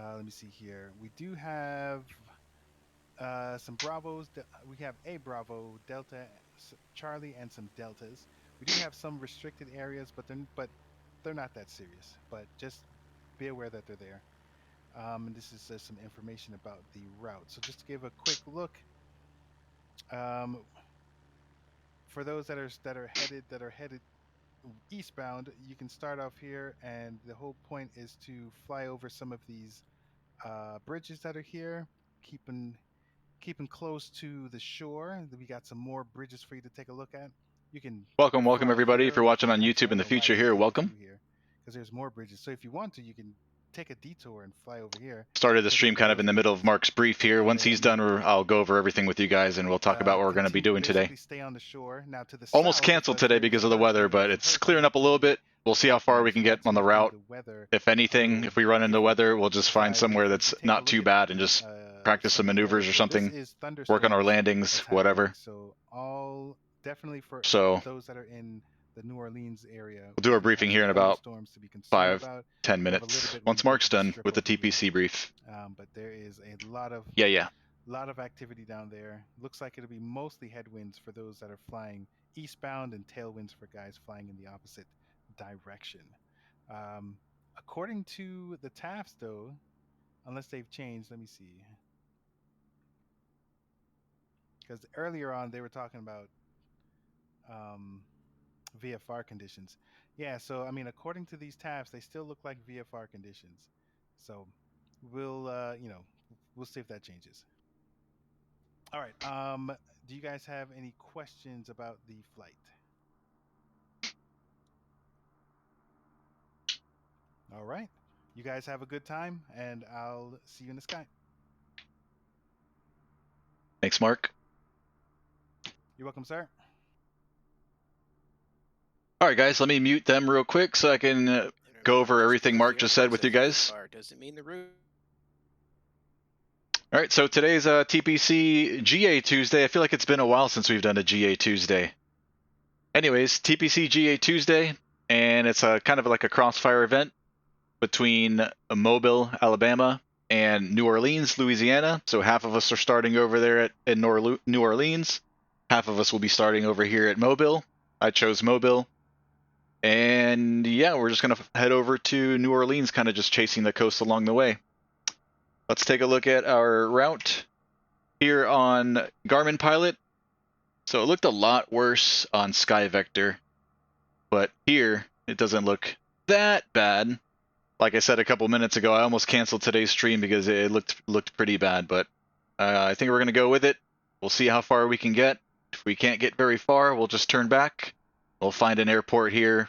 Let me see here. We do have some Bravos. We have a Bravo, Delta, Charlie, and some Deltas. We do have some restricted areas, but they're not that serious. But just be aware that they're there. And this is some information about the route. So just to give a quick look, um, for those that are headed eastbound, you can start off here, and the whole point is to fly over some of these bridges that are here, keeping keeping close to the shore. We got some more bridges for you to take a look at. You can Welcome fly everybody. here, If you're or you watching can on actually, I YouTube in don't the know why future they're here, taking welcome. through here, because there's more bridges. So if you want to, you can take a detour and fly over here. Started the Take a stream look at kind of those in the middle of bridges, Mark's brief here. and Once he's then done, I'll go over everything with you guys and we'll talk about what we're going to be continue. doing today. Basically, stay on the shore. Now to the Almost south, canceled because today there is because a of the weather, hurricane. but There's a it's hurricane clearing up a little activity bit. We'll see how right far now, we can so get that's on the making route. the weather If a anything, little if we run into different. weather, we'll just find But somewhere if we that's could take a not look too at bad and the just practice some some of the maneuvers weather, or so this something, is work on our thunderstorms landings, that's happening. whatever. So all definitely for So those that are in the New Orleans area, we'll do we our do have briefing here some in about thunderstorms to be concerned 5, about. 10 We have a little minutes. bit when Once you get Mark's to the done strip with the over here, TPC brief. but there is a lot of activity down there. Looks like it'll be mostly headwinds for those that are flying eastbound, and tailwinds for guys flying in the opposite direction. According to the TAFs, though, unless they've changed, let me see. Because earlier on they were talking about um, VFR conditions. Yeah, so I mean, according to these tabs, they still look like VFR conditions. So we'll see if that changes. All right. Do you guys have any questions about the flight? All right. You guys have a good time, and I'll see you in the sky. Thanks, Mark. You're welcome, sir. All right, guys, let me mute them real quick so I can go over everything Mark just said with you guys. Doesn't mean the route. All right, so today's TPC GA Tuesday. I feel like it's been a while since we've done a GA Tuesday. Anyways, TPC GA Tuesday, and it's a kind of like a crossfire event between Mobile, Alabama, and New Orleans, Louisiana. So half of us are starting over there in New Orleans. Half of us will be starting over here at Mobile. I chose Mobile. And yeah, we're just going to head over to New Orleans, kind of just chasing the coast along the way. Let's take a look at our route here on Garmin Pilot. So it looked a lot worse on SkyVector, but here it doesn't look that bad. Like I said a couple minutes ago, I almost canceled today's stream because it looked pretty bad, but I think we're going to go with it. We'll see how far we can get. If we can't get very far, we'll just turn back. We'll find an airport here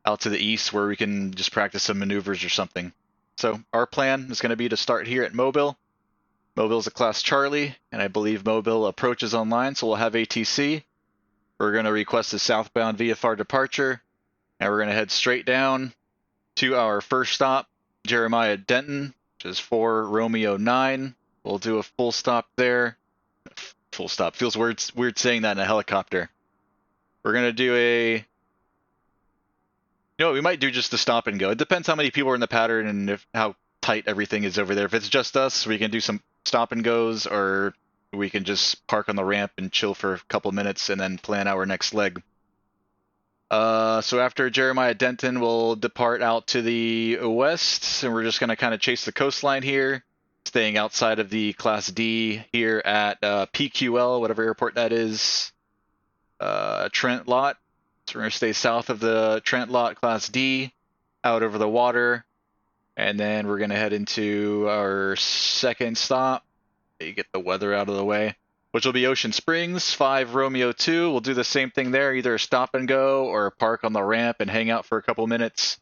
out to the east where we can just practice some maneuvers or something. So our plan is going to be to start here at Mobile. Mobile's a class Charlie, and I believe Mobile approaches online, so we'll have ATC. We're going to request a southbound VFR departure, and we're going to head straight down to our first stop, Jeremiah Denton, which is 4 Romeo 9. We'll do a full stop there. Full stop. Feels weird saying that in a helicopter. We're going to do a... we might do just a stop and go. It depends how many people are in the pattern and how tight everything is over there. If it's just us, we can do some stop and goes, or we can just park on the ramp and chill for a couple minutes and then plan our next leg. So after Jeremiah Denton, we'll depart out to the west, and we're just going to kind of chase the coastline here, staying outside of the Class D here at PQL, whatever airport that is, Trent Lot. So we're going to stay south of the Trent Lot Class D, out over the water, and then we're going to head into our second stop. You get the weather out of the way, which will be Ocean Springs, 5 Romeo 2. We'll do the same thing there, either a stop and go or park on the ramp and hang out for a couple minutes.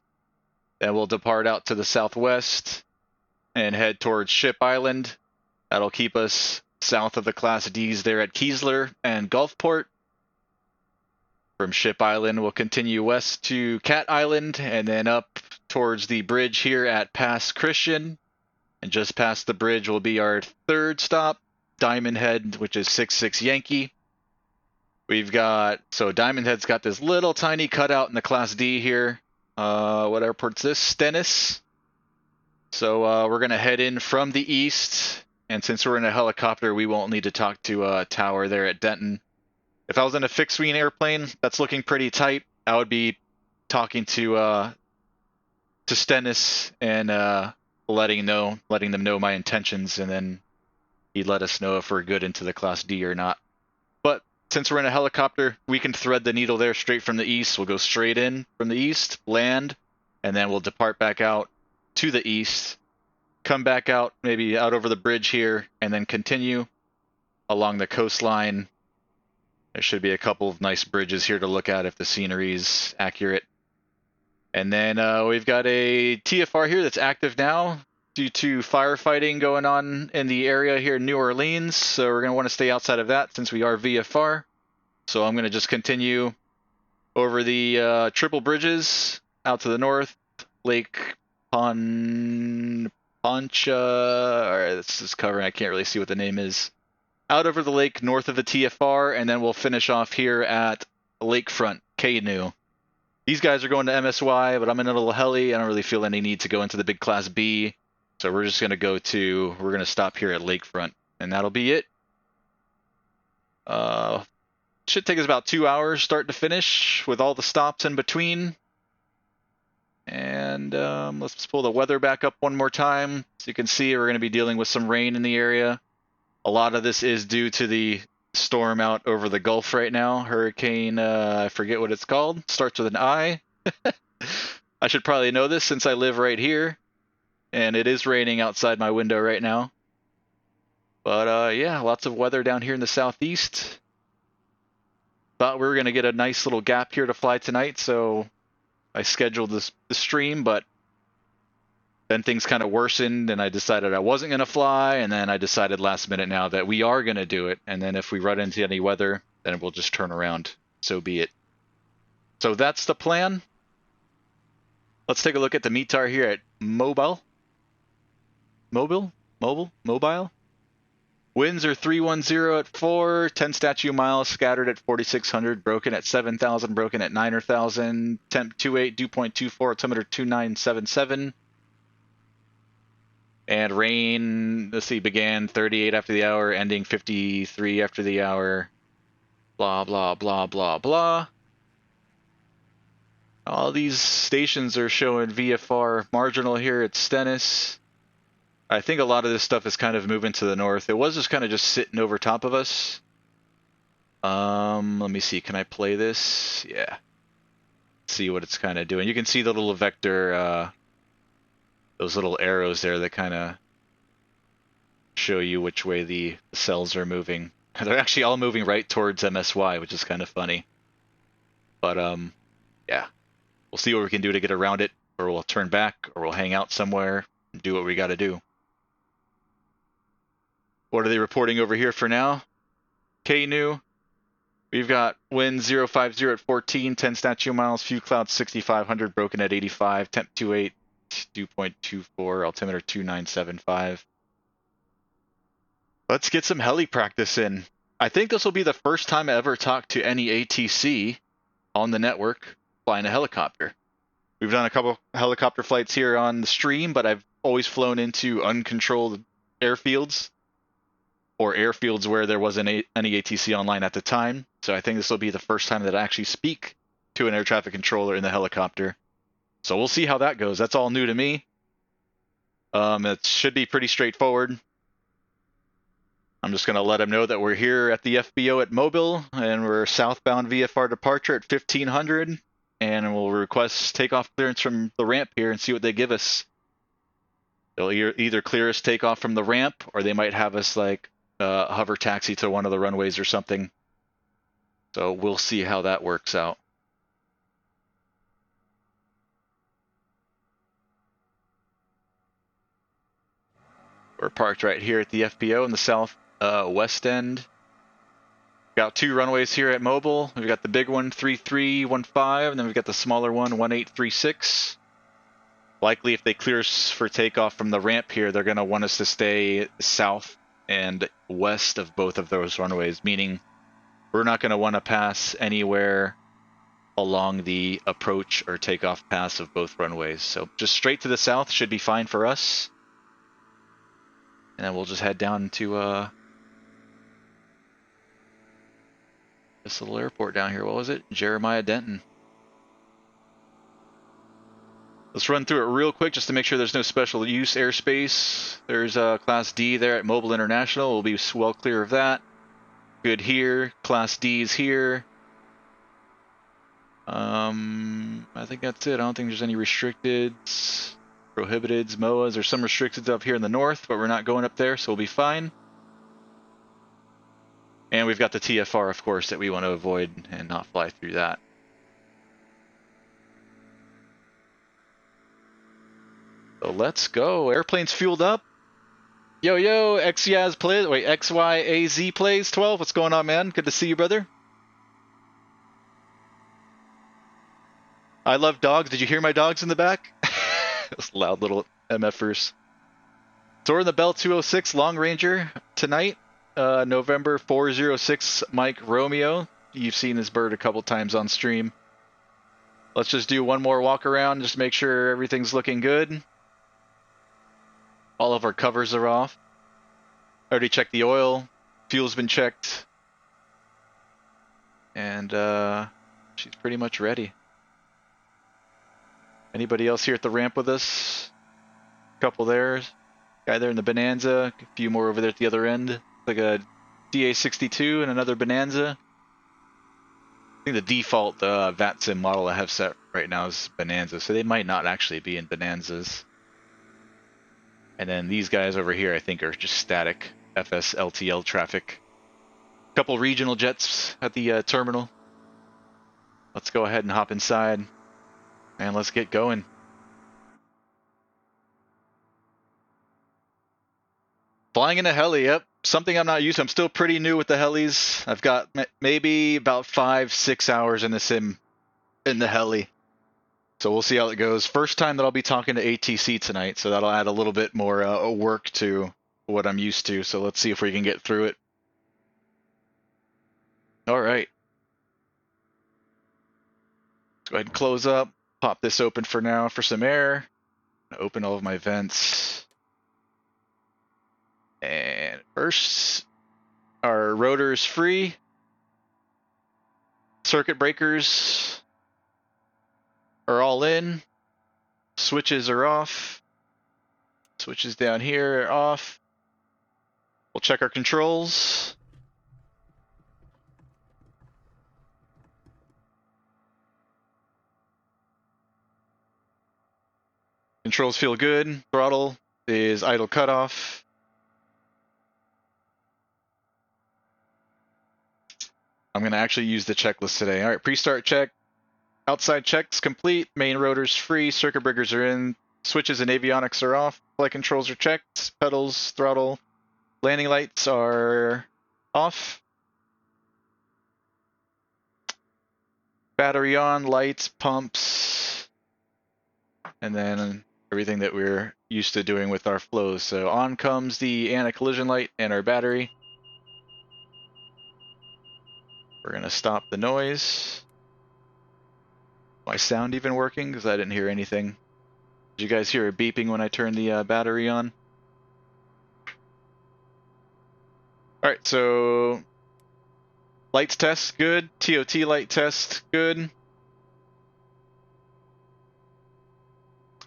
Then we'll depart out to the southwest and head towards Ship Island. That'll keep us south of the Class Ds there at Keesler and Gulfport. From Ship Island, we'll continue west to Cat Island and then up towards the bridge here at Pass Christian. And just past the bridge will be our third stop, Diamond Head, which is 66 Yankee. We've got, so Diamond Head's got this little tiny cutout in the Class D here. What airport's this? Stennis. So we're going to head in from the east, and since we're in a helicopter, we won't need to talk to a tower there at Denton. If I was in a fixed-wing airplane that's looking pretty tight, I would be talking to Stennis and letting them know my intentions, and then he'd let us know if we're good into the Class D or not. But since we're in a helicopter, we can thread the needle there straight from the east. We'll go straight in from the east, land, and then we'll depart back out to the east, come back out, maybe out over the bridge here, and then continue along the coastline. There should be a couple of nice bridges here to look at if the scenery is accurate. And then we've got a TFR here that's active now due to firefighting going on in the area here in New Orleans. So we're going to want to stay outside of that since we are VFR. So I'm going to just continue over the triple bridges out to the north, Lake Poncha, or this is covering, I can't really see what the name is. Out over the lake north of the TFR, and then we'll finish off here at Lakefront, KNU. These guys are going to MSY, but I'm in a little heli. I don't really feel any need to go into the big Class B. So we're just going to stop here at Lakefront, and that'll be it. Should take us about 2 hours start to finish with all the stops in between. And let's pull the weather back up one more time. So you can see we're going to be dealing with some rain in the area. A lot of this is due to the storm out over the Gulf right now. Hurricane, I forget what it's called. Starts with an I. I should probably know this since I live right here. And it is raining outside my window right now. But yeah, lots of weather down here in the southeast. Thought we were going to get a nice little gap here to fly tonight, so I scheduled the stream, but then things kind of worsened, and I decided I wasn't going to fly, and then I decided last minute now that we are going to do it, and then if we run into any weather, then we'll just turn around. So be it. So that's the plan. Let's take a look at the METAR here at Mobile. Winds are 310 at 4, 10 statute miles, scattered at 4,600, broken at 7,000, broken at 9,000, temp 28, dew point 24, altimeter 2977. And rain, let's see, began 38 after the hour, ending 53 after the hour. Blah, blah, blah, blah, blah. All these stations are showing VFR marginal here at Stennis. I think a lot of this stuff is kind of moving to the north. It was just kind of just sitting over top of us. Let me see. Can I play this? Yeah. See what it's kind of doing. You can see the little vector, those little arrows there that kind of show you which way the cells are moving. They're actually all moving right towards MSY, which is kind of funny. But yeah, we'll see what we can do to get around it, or we'll turn back, or we'll hang out somewhere and do what we got to do. What are they reporting over here for now? KNU, we've got wind 050 at 14, 10 statute miles, few clouds 6,500, broken at 85, temp 28, dew point 24, altimeter 2975. Let's get some heli practice in. I think this will be the first time I ever talked to any ATC on the network flying a helicopter. We've done a couple helicopter flights here on the stream, but I've always flown into uncontrolled airfields, or airfields where there wasn't any ATC online at the time. So I think this will be the first time that I actually speak to an air traffic controller in the helicopter. So we'll see how that goes. That's all new to me. It should be pretty straightforward. I'm just going to let them know that we're here at the FBO at Mobile, and we're southbound VFR departure at 1500, and we'll request takeoff clearance from the ramp here and see what they give us. They'll either clear us takeoff from the ramp, or they might have us like hover taxi to one of the runways or something. So we'll see how that works out. We're parked right here at the FBO in the south west end. Got two runways here at Mobile. We've got the big one, 3315, and then we've got the smaller one, 1836. Likely, if they clear us for takeoff from the ramp here, they're going to want us to stay south and west of both of those runways, meaning we're not going to want to pass anywhere along the approach or takeoff paths of both runways. So just straight to the south should be fine for us. And then we'll just head down to this little airport down here. What was it? Jeremiah Denton. Let's run through it real quick just to make sure there's no special use airspace. There's Class D there at Mobile International. We'll be well clear of that. Good here. Class D is here. I think that's it. I don't think there's any restricteds, prohibiteds, MOAs. There's some restricteds up here in the north, but we're not going up there, so we'll be fine. And we've got the TFR, of course, that we want to avoid and not fly through that. So let's go. Airplane's fueled up. Yo, XYAZ plays. Wait, XYAZ plays 12. What's going on, man? Good to see you, brother. I love dogs. Did you hear my dogs in the back? Those loud little MFers. So we're in the Bell 206 Long Ranger tonight. November 406 Mike Romeo. You've seen this bird a couple times on stream. Let's just do one more walk around, just make sure everything's looking good. All of our covers are off. I already checked the oil. Fuel's been checked. And she's pretty much ready. Anybody else here at the ramp with us? Couple there. Guy there in the Bonanza. A few more over there at the other end. Like a DA62 and another Bonanza. I think the default VATSIM model I have set right now is Bonanza, so they might not actually be in Bonanzas. And then these guys over here I think are just static FSLTL traffic. Couple regional jets at the terminal. Let's go ahead and hop inside and let's get going. Flying in a heli, yep. Something I'm not used to. I'm still pretty new with the helis. I've got maybe about 5-6 hours in the sim in the heli. So we'll see how it goes. First time that I'll be talking to ATC tonight, so that'll add a little bit more work to what I'm used to. So let's see if we can get through it. All right. Let's go ahead and close up. Pop this open for now for some air. Open all of my vents. And first, our rotor is free. Circuit breakers are all in. Switches are off. Switches down here are off. We'll check our controls. Controls feel good. Throttle is idle cutoff. I'm going to actually use the checklist today. All right, pre-start check. Outside checks complete. Main rotor's free. Circuit breakers are in. Switches and avionics are off. Flight controls are checked. Pedals, throttle. Landing lights are off. Battery on, lights, pumps. And then everything that we're used to doing with our flows. So on comes the anti-collision light and our battery. We're going to stop the noise. My sound even working? Because I didn't hear anything. Did you guys hear a beeping when I turned the battery on? Alright, so lights test, good. TOT light test, good.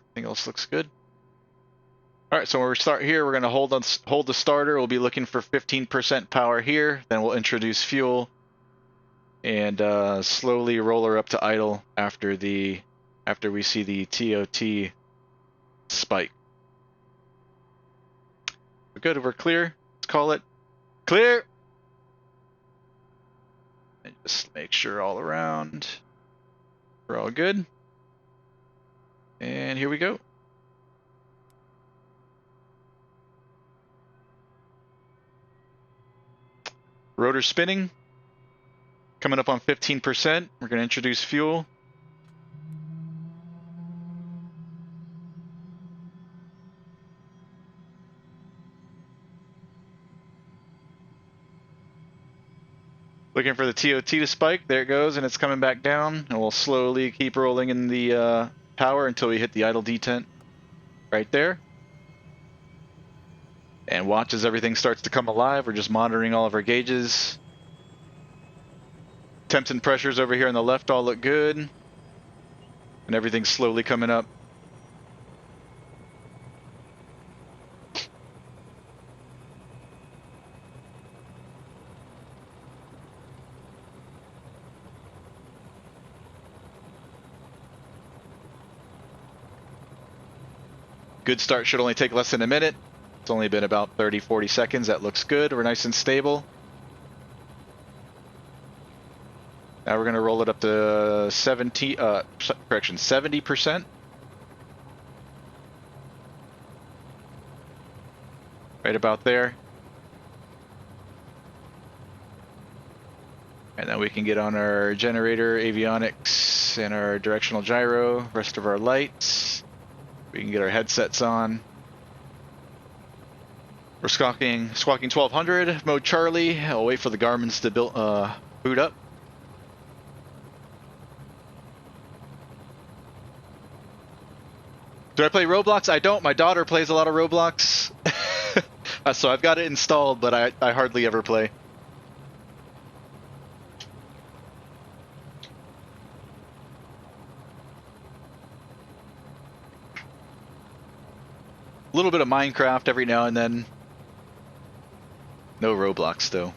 Everything else looks good. Alright, so when we start here, we're going to hold the starter. We'll be looking for 15% power here. Then we'll introduce fuel. And slowly roll her up to idle after we see the TOT spike. We're good. We're clear. Let's call it clear. And just make sure all around we're all good. And here we go. Rotor spinning. Coming up on 15%. We're going to introduce fuel. Looking for the TOT to spike. There it goes, and it's coming back down. And we'll slowly keep rolling in the power until we hit the idle detent right there. And watch as everything starts to come alive. We're just monitoring all of our gauges. Temps and pressures over here on the left all look good. And everything's slowly coming up. Good start should only take less than a minute. It's only been about 30-40 seconds. That looks good. We're nice and stable. Now we're going to roll it up to 70%. Right about there. And then we can get on our generator, avionics, and our directional gyro, rest of our lights. We can get our headsets on. We're squawking 1200, mode Charlie. I'll wait for the Garmins to boot up. Do I play Roblox? I don't. My daughter plays a lot of Roblox. So I've got it installed, but I hardly ever play. A little bit of Minecraft every now and then. No Roblox though.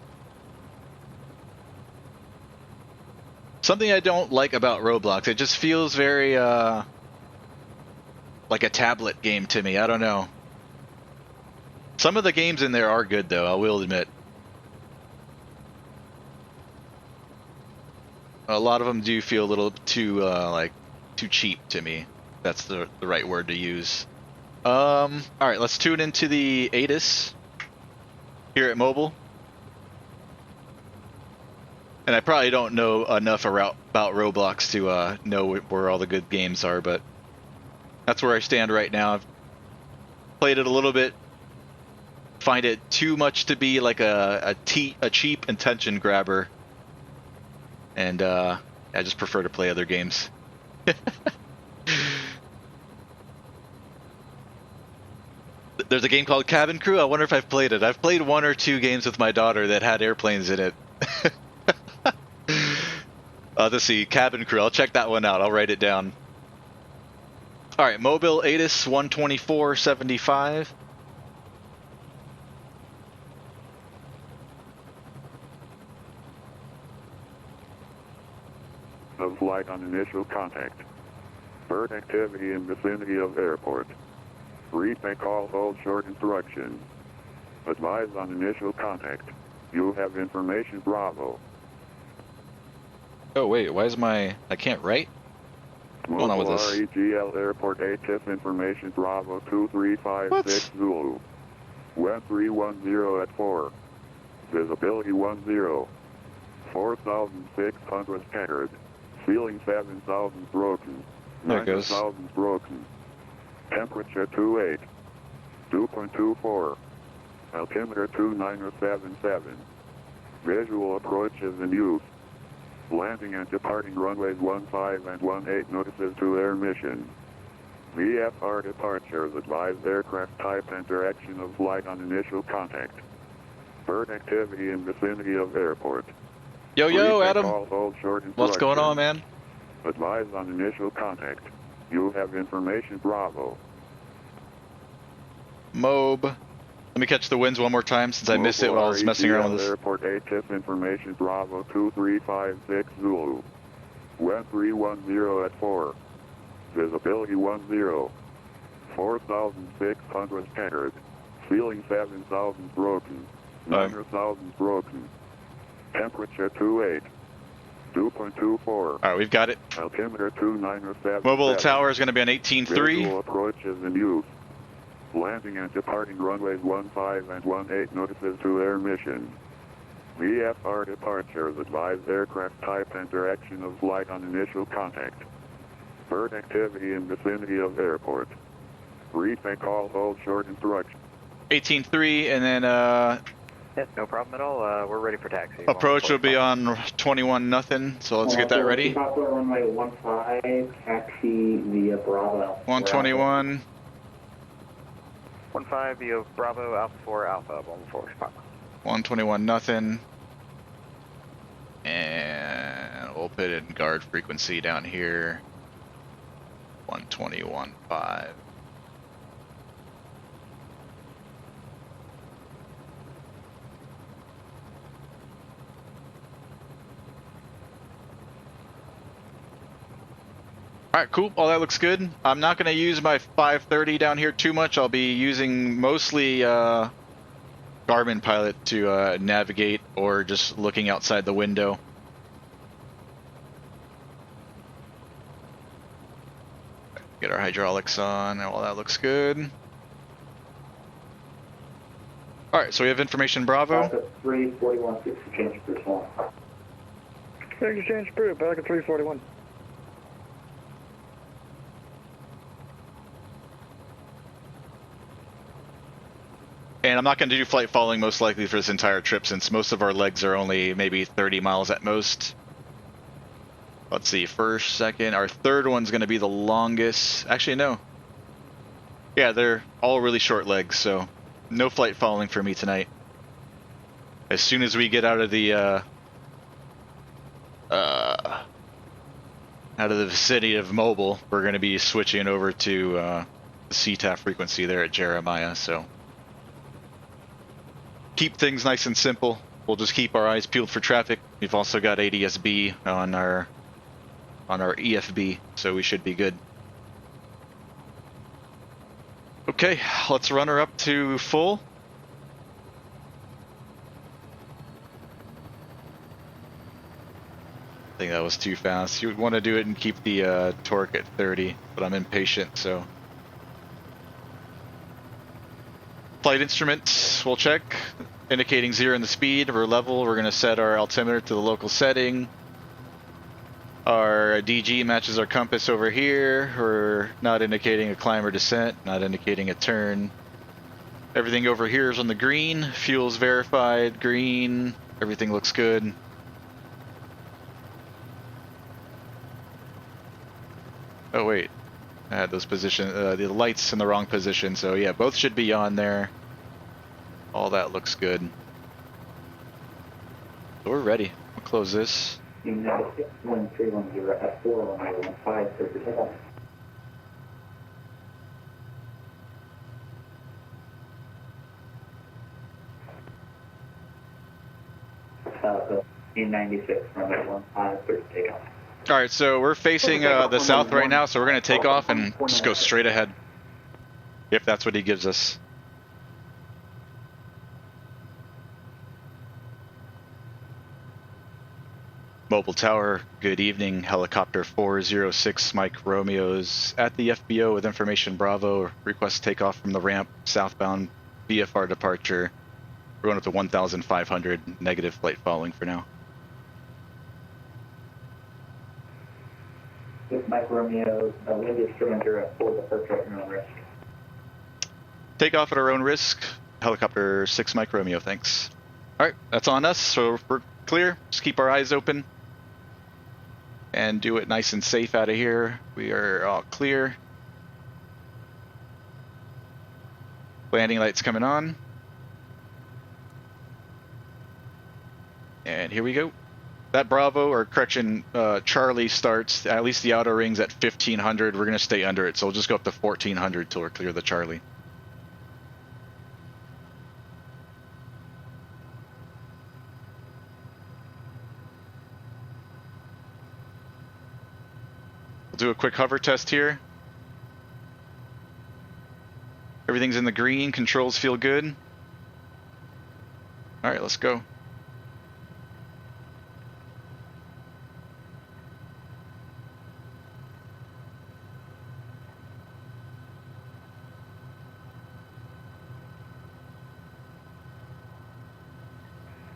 Something I don't like about Roblox, it just feels very like a tablet game to me. I don't know. Some of the games in there are good though, I will admit. A lot of them do feel a little too like too cheap to me. That's the right word to use. Alright, let's tune into the ATIS here at Mobile. And I probably don't know enough about Roblox to know where all the good games are, but that's where I stand right now. I've played it a little bit. Find it too much to be like a cheap attention grabber. And I just prefer to play other games. There's a game called Cabin Crew. I wonder if I've played it. I've played 1 or 2 games with my daughter that had airplanes in it. Let's see, Cabin Crew. I'll check that one out. I'll write it down. All right, Mobile ATIS 124.75. Of flight on initial contact. Bird activity in vicinity of airport. Retake call, hold short instruction. Advise on initial contact. You have information Bravo. Oh wait, why is I can't write? What's going on with this? REGL Airport ATIS information Bravo 2356 Zulu. Wind 310 at 4. Visibility 10. 4,600 scattered. Ceiling 7,000 broken. There it goes. 9,000 broken. Temperature 28. 2.24. Altimeter 2977. Visual approach is in use. Landing and departing runways 15 and 18 notices to air mission. VFR departures advise aircraft type and direction of flight on initial contact. Bird activity in vicinity of airport. Yo, Adam. Call, hold short What's going on, man? Advise on initial contact. You have information Bravo. MOB. Let me catch the winds one more time since I missed it while I was messing around with this. Airport ATIS information Bravo 2356 Zulu. Wind 310 at 4. Visibility 10. 4,600 scattered. Ceiling 7,000 broken. 9,000 broken. Temperature 28. 2.24. Alright, we've got it. Altimeter 2977. Mobile tower is going to be on 18.3. Visual approach is in use. Landing and departing runways 15 and 18 notices to air mission. VFR departures advise aircraft type and direction of flight on initial contact. Bird activity in vicinity of airport. Retake call, hold short instruction. 18.3, and then Yes, no problem at all. We're ready for taxi. Approach will be on 21 nothing, so let's get that ready. Papa runway 15, taxi via Bravo. 121. 15 via Bravo Alpha 4 Alpha 14 Papa. 121 nothing. And we'll put in guard frequency down here. 121.5. Alright, cool. All that looks good. I'm not going to use my 530 down here too much. I'll be using mostly Garmin Pilot to navigate or just looking outside the window. Get our hydraulics on. All that looks good. Alright, so we have information Bravo. 341, 6 exchange per one. Exchange approved, back at 341. And I'm not going to do flight following most likely for this entire trip since most of our legs are only maybe 30 miles at most. Let's see, first, second, our third one's going to be the longest. Actually, no. Yeah, they're all really short legs, so no flight following for me tonight. As soon as we get out of the vicinity of mobile, we're going to be switching over to the CTAF frequency there at Jeremiah, so keep things nice and simple. We'll just keep our eyes peeled for traffic. We've also got ADS-B on our EFB, so we should be good. Okay, let's run her up to full. I think that was too fast. You would want to do it and keep the torque at 30, but I'm impatient, so. Flight instruments, we'll check. Indicating 0 in the speed, we're level. We're going to set our altimeter to the local setting. Our DG matches our compass over here. We're not indicating a climb or descent, not indicating a turn. Everything over here is on the green. Fuel's verified, green. Everything looks good. Oh wait, I had those positions, the lights in the wrong position, so yeah, both should be on there. All that looks good. So we're ready. We'll close this. United 61310 at 415, 30. E96 runway 15, 30 takeoff. All right, so we're facing the south right now, so we're going to take off and just go straight ahead, if that's what he gives us. Mobile Tower, good evening. Helicopter 406 Mike Romeo's at the FBO with information Bravo. Request takeoff from the ramp, southbound VFR departure. We're going up to 1,500, negative flight following for now. With Mike Romeo, wind is 200 at 4 departure at your own risk. Take off at our own risk. Helicopter 6 Mike Romeo, thanks. All right, that's on us, so we're clear. Just keep our eyes open and do it nice and safe out of here. We are all clear. Landing lights coming on. And here we go. That Bravo, or correction, Charlie starts, at least the outer ring's at 1,500. We're going to stay under it, so we'll just go up to 1,400 till we're clear of the Charlie. We'll do a quick hover test here. Everything's in the green, controls feel good. All right, let's go.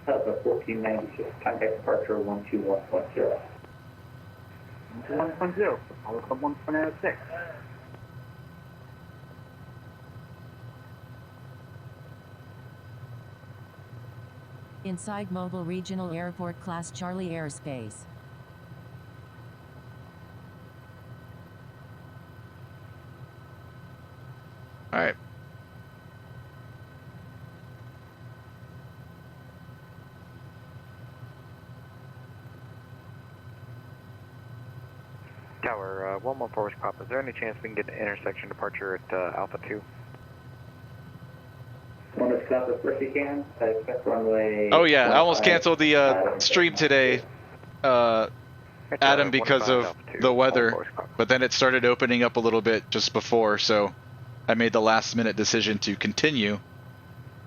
That's a 1496, contact departure 121.0. 1.0, I'll come 1.06. Inside Mobile Regional Airport Class Charlie airspace. All right. Tower 114 Pop, is there any chance we can get an intersection departure at Alpha 2? Want to stop as first you can? I expect runway. Oh yeah, I almost 15, canceled the stream today, Adam, because of the weather. But then it started opening up a little bit just before, so I made the last minute decision to continue.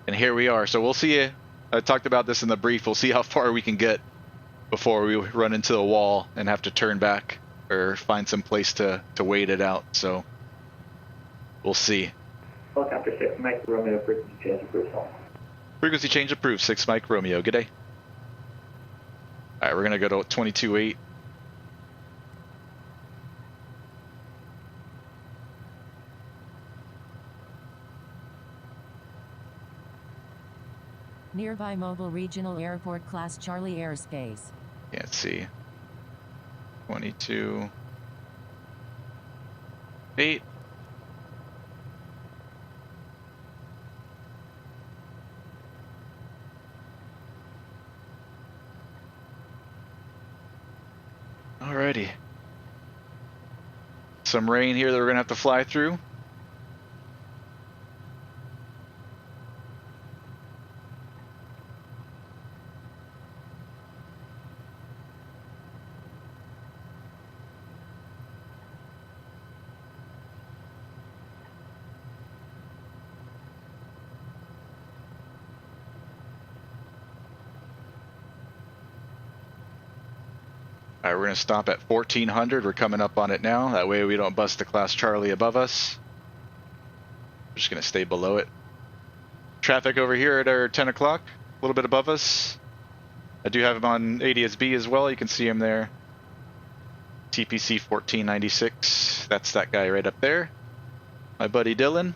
And here we are. So we'll see. I talked about this in the brief. We'll see how far we can get before we run into the wall and have to turn back or find some place to wait it out. So we'll see. Helicopter 6, Mike Romeo, frequency change approved. Frequency change approved, 6 Mike Romeo. Good day. All right, we're going to go to 22.8. Nearby Mobile Regional Airport Class Charlie airspace. Can't see. 22.8. Alrighty. Some rain here that we're gonna have to fly through. Alright, we're going to stop at 1400. We're coming up on it now. That way we don't bust the Class Charlie above us. We're just going to stay below it. Traffic over here at our 10 o'clock, a little bit above us. I do have him on ADS-B as well. You can see him there. TPC 1496. That's that guy right up there. My buddy Dylan.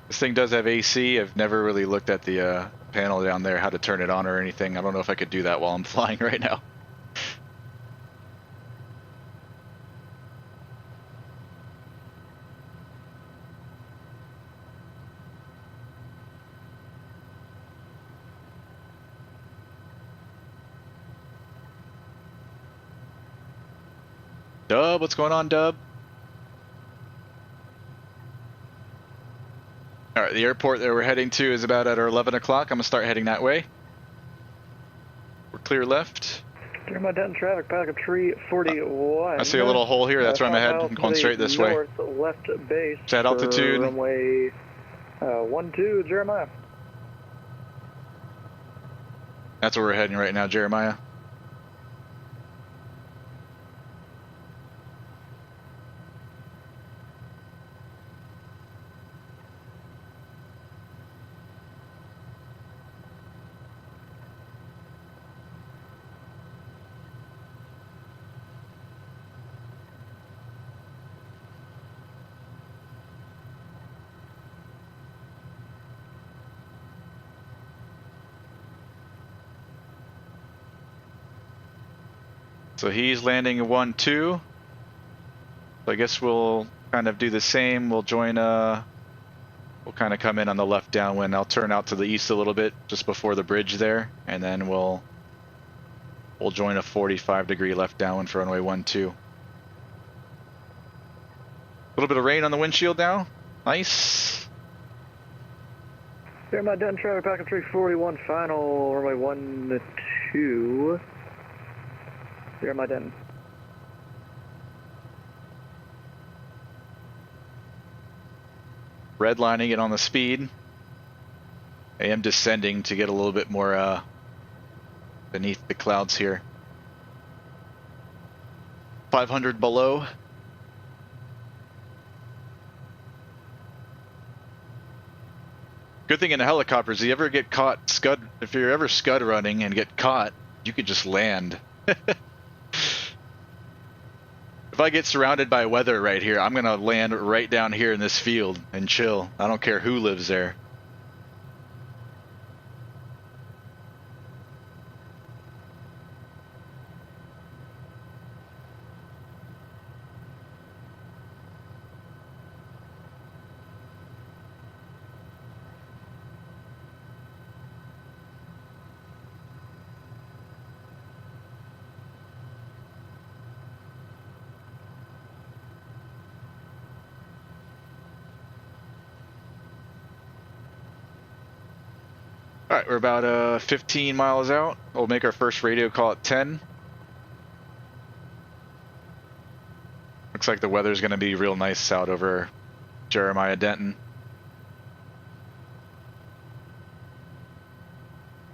This thing does have AC. I've never really looked at the panel down there, how to turn it on or anything. I don't know if I could do that while I'm flying right now. Dub, what's going on, Dub? All right, the airport that we're heading to is about at our 11 o'clock. I'm going to start heading that way. We're clear left. Clear my Denton traffic, packet 341. I see a little hole here. That's where I'm ahead. I'm going straight this way. North left base. It's at altitude. Runway 12, Jeremiah. That's where we're heading right now, Jeremiah. So he's landing a 1-2. So I guess we'll kind of do the same. We'll join we'll kind of come in on the left downwind. I'll turn out to the east a little bit just before the bridge there, and then we'll join a 45-degree left downwind for runway 12. A little bit of rain on the windshield now. Nice. Clear my Denton traffic, packet 341, final runway 12. Clear my Denton. Redlining it on the speed. I am descending to get a little bit more beneath the clouds here. 500 below. Good thing in a helicopter is you ever get caught scud, if you're ever scud running and get caught, you could just land. If I get surrounded by weather right here, I'm gonna land right down here in this field and chill. I don't care who lives there. All right, we're about 15 miles out. We'll make our first radio call at 10. Looks like the weather's going to be real nice out over Jeremiah Denton.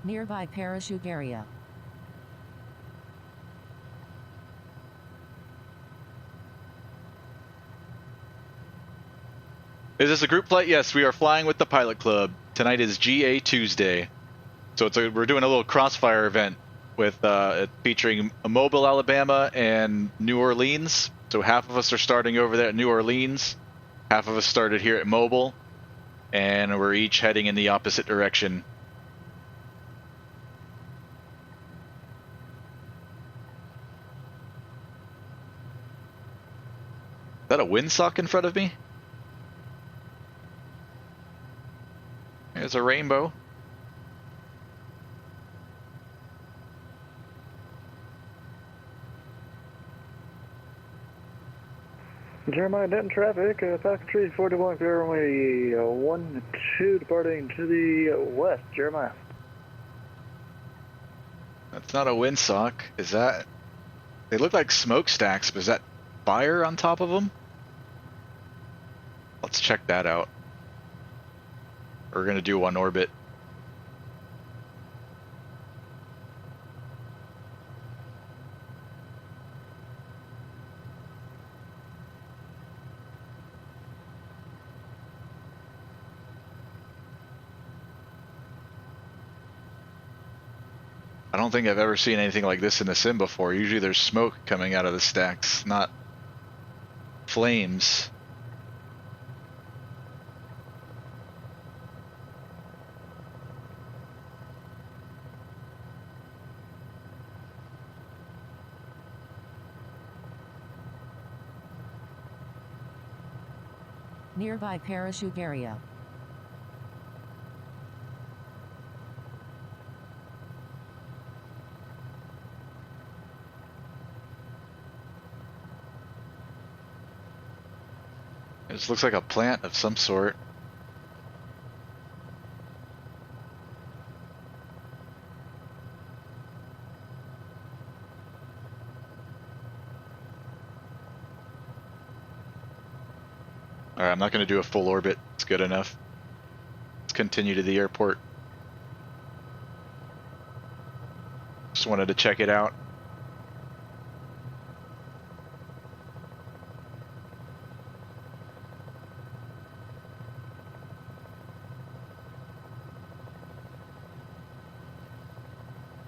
Nearby parachute area. Is this a group flight? Yes, we are flying with the Pilot Club. Tonight is GA Tuesday. So we're doing a little crossfire event with featuring Mobile, Alabama and New Orleans. So half of us are starting over there at New Orleans. Half of us started here at Mobile. And we're each heading in the opposite direction. Is that a windsock in front of me? There's a rainbow. Jeremiah Denton traffic, Falcon 341, clear runway 12 departing to the west. Jeremiah. That's not a windsock. Is that... They look like smokestacks, but is that fire on top of them? Let's check that out. We're going to do one orbit. I don't think I've ever seen anything like this in the sim before. Usually there's smoke coming out of the stacks, not flames. Nearby parachute area. This looks like a plant of some sort. Alright, I'm not going to do a full orbit. It's good enough. Let's continue to the airport. Just wanted to check it out.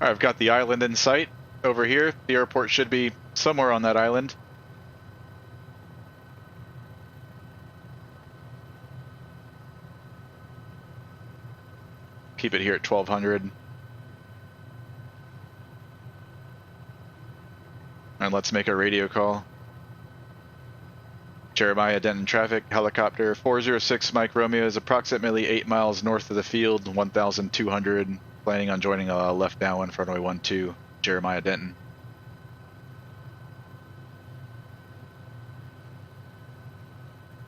Alright, I've got the island in sight over here. The airport should be somewhere on that island. Keep it here at 1200. And let's make a radio call. Jeremiah Denton traffic, helicopter 406 Mike Romeo is approximately 8 miles north of the field, 1,200. Planning on joining a left downwind for runway 12, Jeremiah Denton.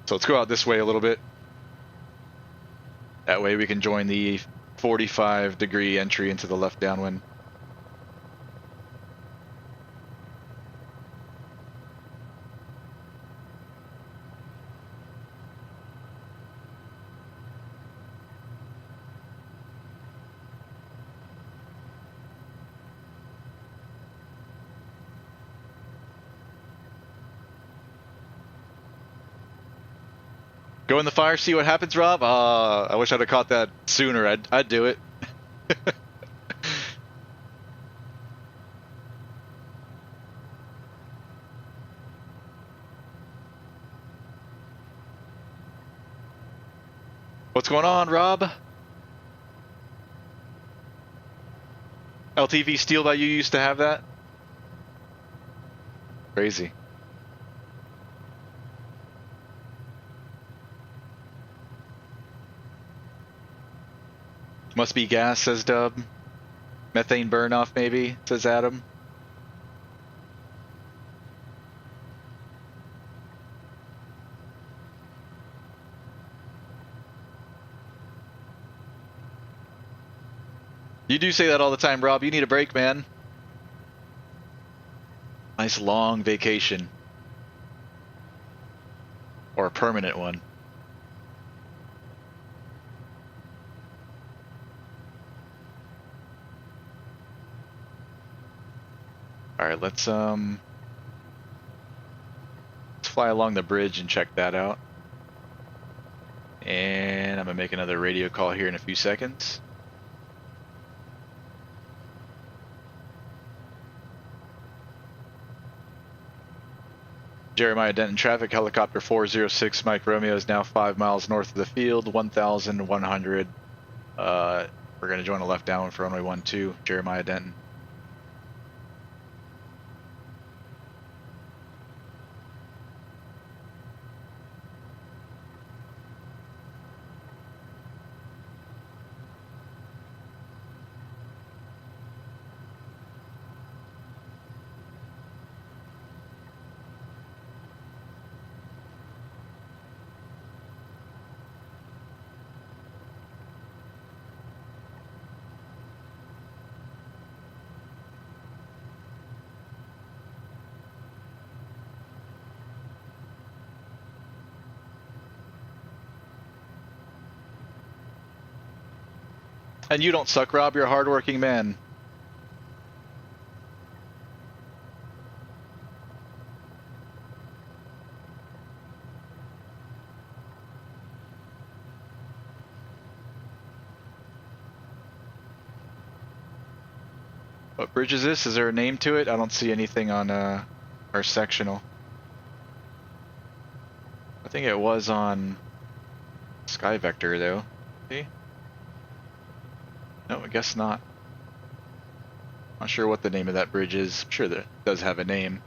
So let's go out this way a little bit. That way we can join the 45-degree entry into the left downwind. Go in the fire, see what happens, Rob? I wish I'd have caught that sooner. I'd do it. What's going on, Rob? LTV Steel that you used to have that? Crazy. Must be gas, says Dub. Methane burn off, maybe, says Adam. You do say that all the time, Rob. You need a break, man. Nice long vacation. Or a permanent one. Alright, let's fly along the bridge and check that out. And I'm gonna make another radio call here in a few seconds. Jeremiah Denton traffic, helicopter 406 Mike Romeo is now 5 miles north of the field, 1,100. We're going to join a left down for runway 12, Jeremiah Denton. And you don't suck, Rob. You're a hardworking man. What bridge is this? Is there a name to it? I don't see anything on our sectional. I think it was on Sky Vector though. See? No, I guess not. Not sure what the name of that bridge is. I'm sure that it does have a name.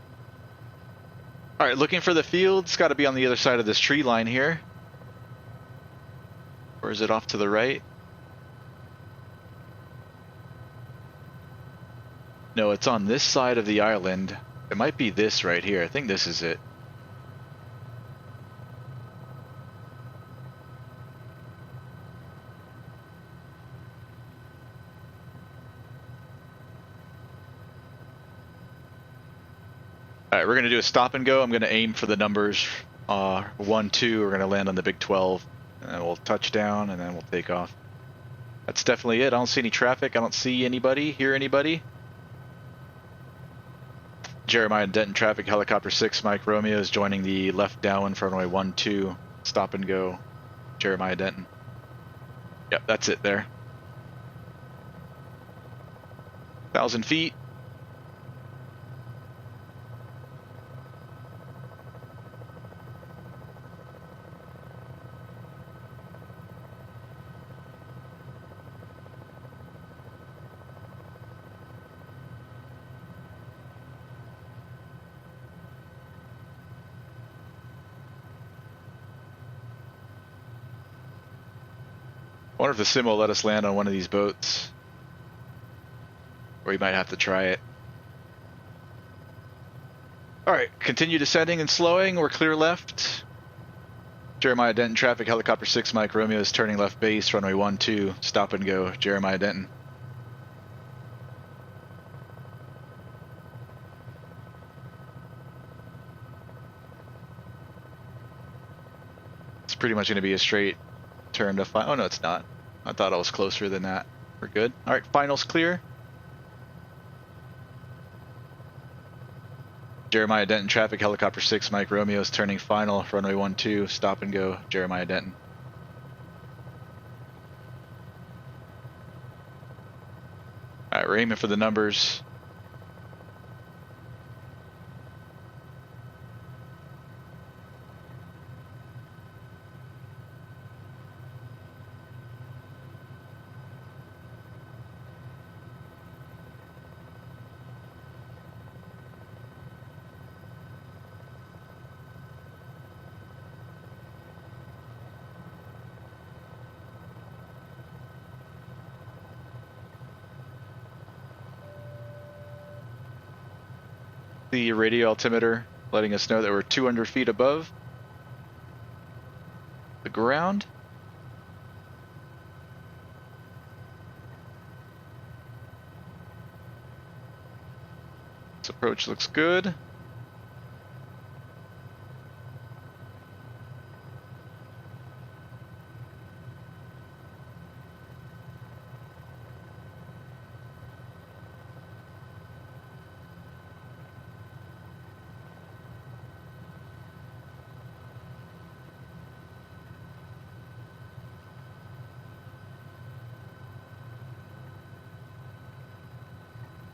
Alright, looking for the field. It's got to be on the other side of this tree line here. Or is it off to the right? No, it's on this side of the island. It might be this right here. I think this is it. Alright, we're going to do a stop and go. I'm going to aim for the numbers 1, 2. We're going to land on the Big 12. And then we'll touch down and then we'll take off. That's definitely it. I don't see any traffic. I don't see anybody, hear anybody. Jeremiah Denton traffic, helicopter 6, Mike Romeo is joining the left downwind for runway 12. Stop and go, Jeremiah Denton. Yep, that's it there. 1,000 feet. I wonder if the sim will let us land on one of these boats. Or we might have to try it. Alright, continue descending and slowing. We're clear left. Jeremiah Denton traffic, helicopter 6, Mike Romeo is turning left base, runway 12. Stop and go, Jeremiah Denton. It's pretty much going to be a straight turn to oh no, it's not. I thought I was closer than that. We're good. Alright, finals clear. Jeremiah Denton traffic, helicopter 6, Mike Romeo is turning final, runway 12, stop and go, Jeremiah Denton. Alright, we're aiming for the numbers. The radio altimeter letting us know that we're 200 feet above the ground. This approach looks good.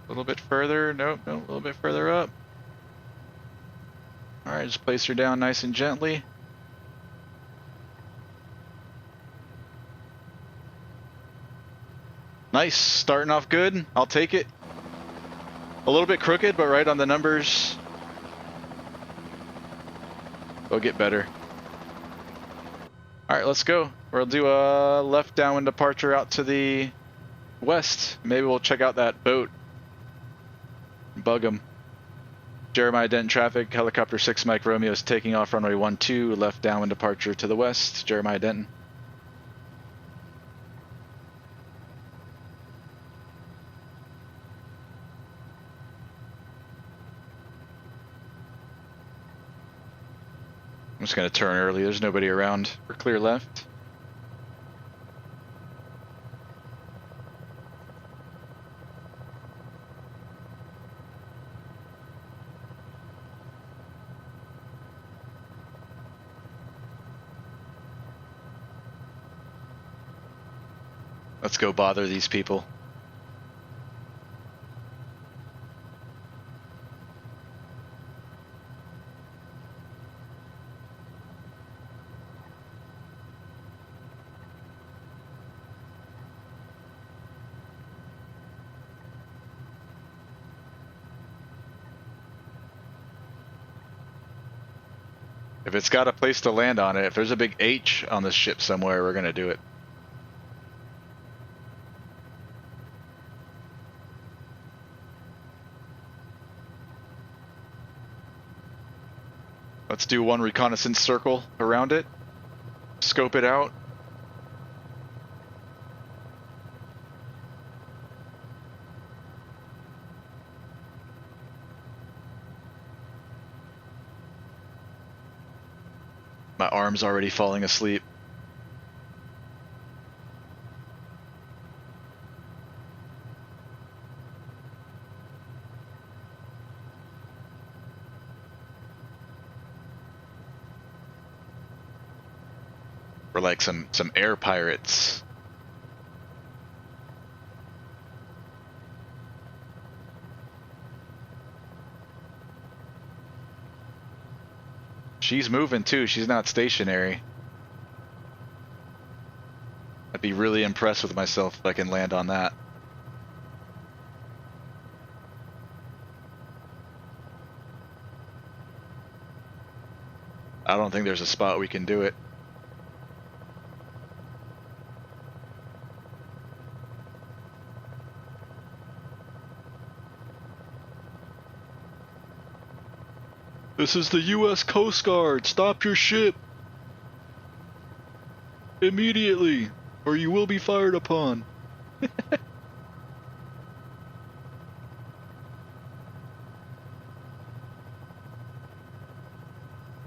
A little bit further, nope, a little bit further up. Alright, just place her down nice and gently. Nice, starting off good, I'll take it. A little bit crooked, but right on the numbers. They'll get better. Alright, let's go. We'll do a left downwind departure out to the west. Maybe we'll check out that boat. Bug him. Jeremiah Denton traffic, helicopter 6 Mike Romeo is taking off runway 12, left downwind departure to the west, Jeremiah Denton. I'm just going to turn early, there's nobody around. We're clear left. Let's go bother these people. If it's got a place to land on it, if there's a big H on this ship somewhere, we're gonna do it. Let's do one reconnaissance circle around it, scope it out. My arm's already falling asleep. We're like some air pirates. She's moving too, she's not stationary. I'd be really impressed with myself if I can land on that. I don't think there's a spot we can do it. This is the U.S. Coast Guard. Stop your ship immediately, or you will be fired upon.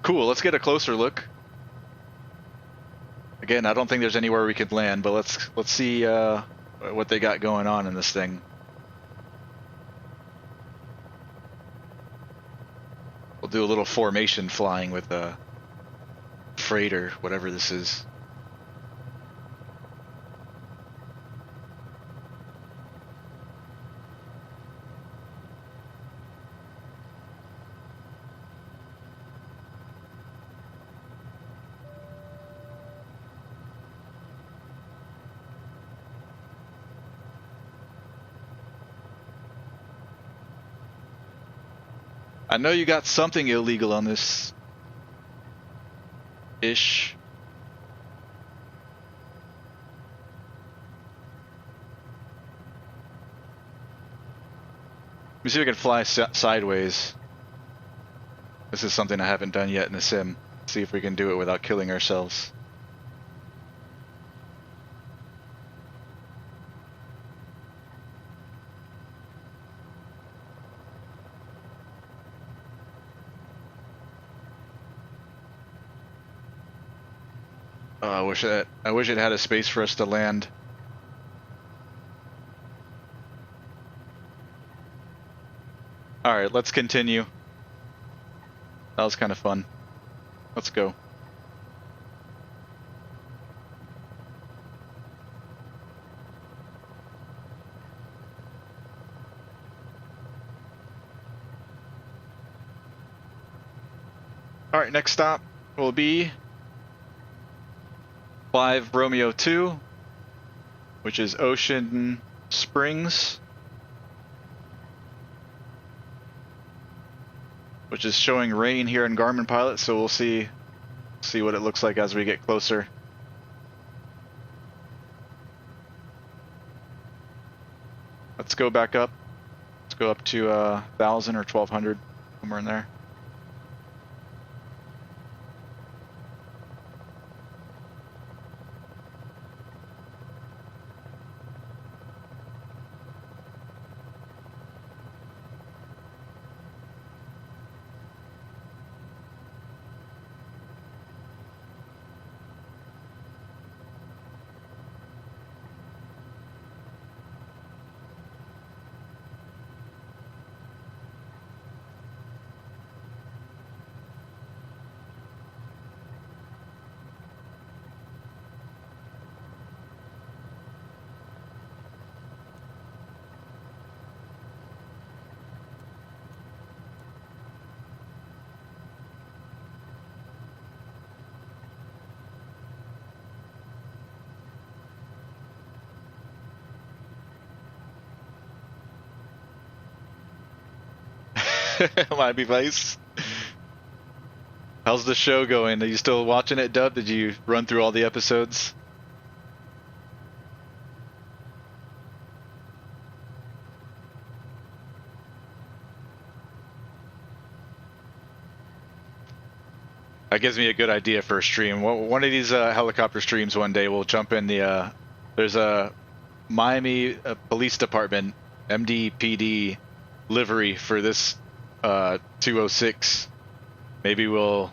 Cool, let's get a closer look. Again, I don't think there's anywhere we could land, but let's see what they got going on in this thing. We'll do a little formation flying with a freighter, whatever this is. I know you got something illegal on this ish. Let me see if I can fly sideways. This is something I haven't done yet in the sim. See if we can do it without killing ourselves. I wish it had a space for us to land. All right, let's continue. That was kind of fun. Let's go. All right, next stop will be FlyLive Romeo 2, which is Ocean Springs, which is showing rain here in Garmin Pilot, so we'll see what it looks like as we get closer. Let's go back up. Let's go up to 1,000 or 1,200, somewhere in there. My advice. How's the show going? Are you still watching it, Dub? Did you run through all the episodes? That gives me a good idea for a stream. One of these helicopter streams one day we'll jump in the there's a Miami Police Department MDPD livery for this 206. Maybe we'll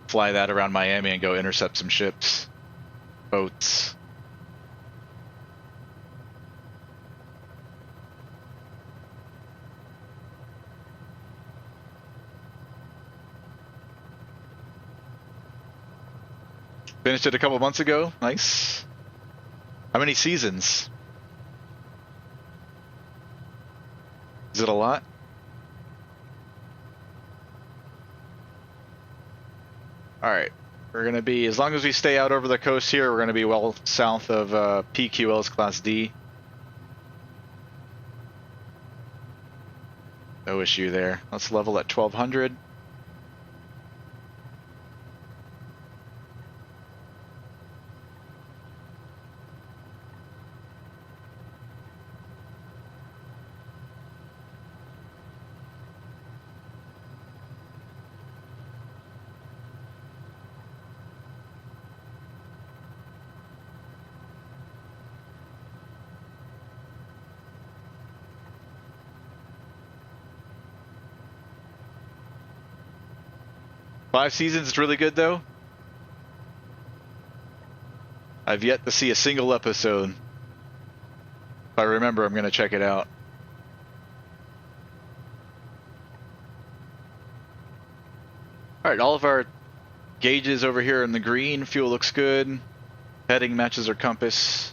fly that around Miami and go intercept some ships, boats. Finished it a couple months ago. Nice. How many seasons? Is it a lot? Alright. We're going to be, as long as we stay out over the coast here, we're going to be well south of PQL's Class D. No issue there. Let's level at 1200. Five seasons is really good, though. I've yet to see a single episode. If I remember, I'm going to check it out. All right, all of our gauges over here in the green. Fuel looks good. Heading matches our compass.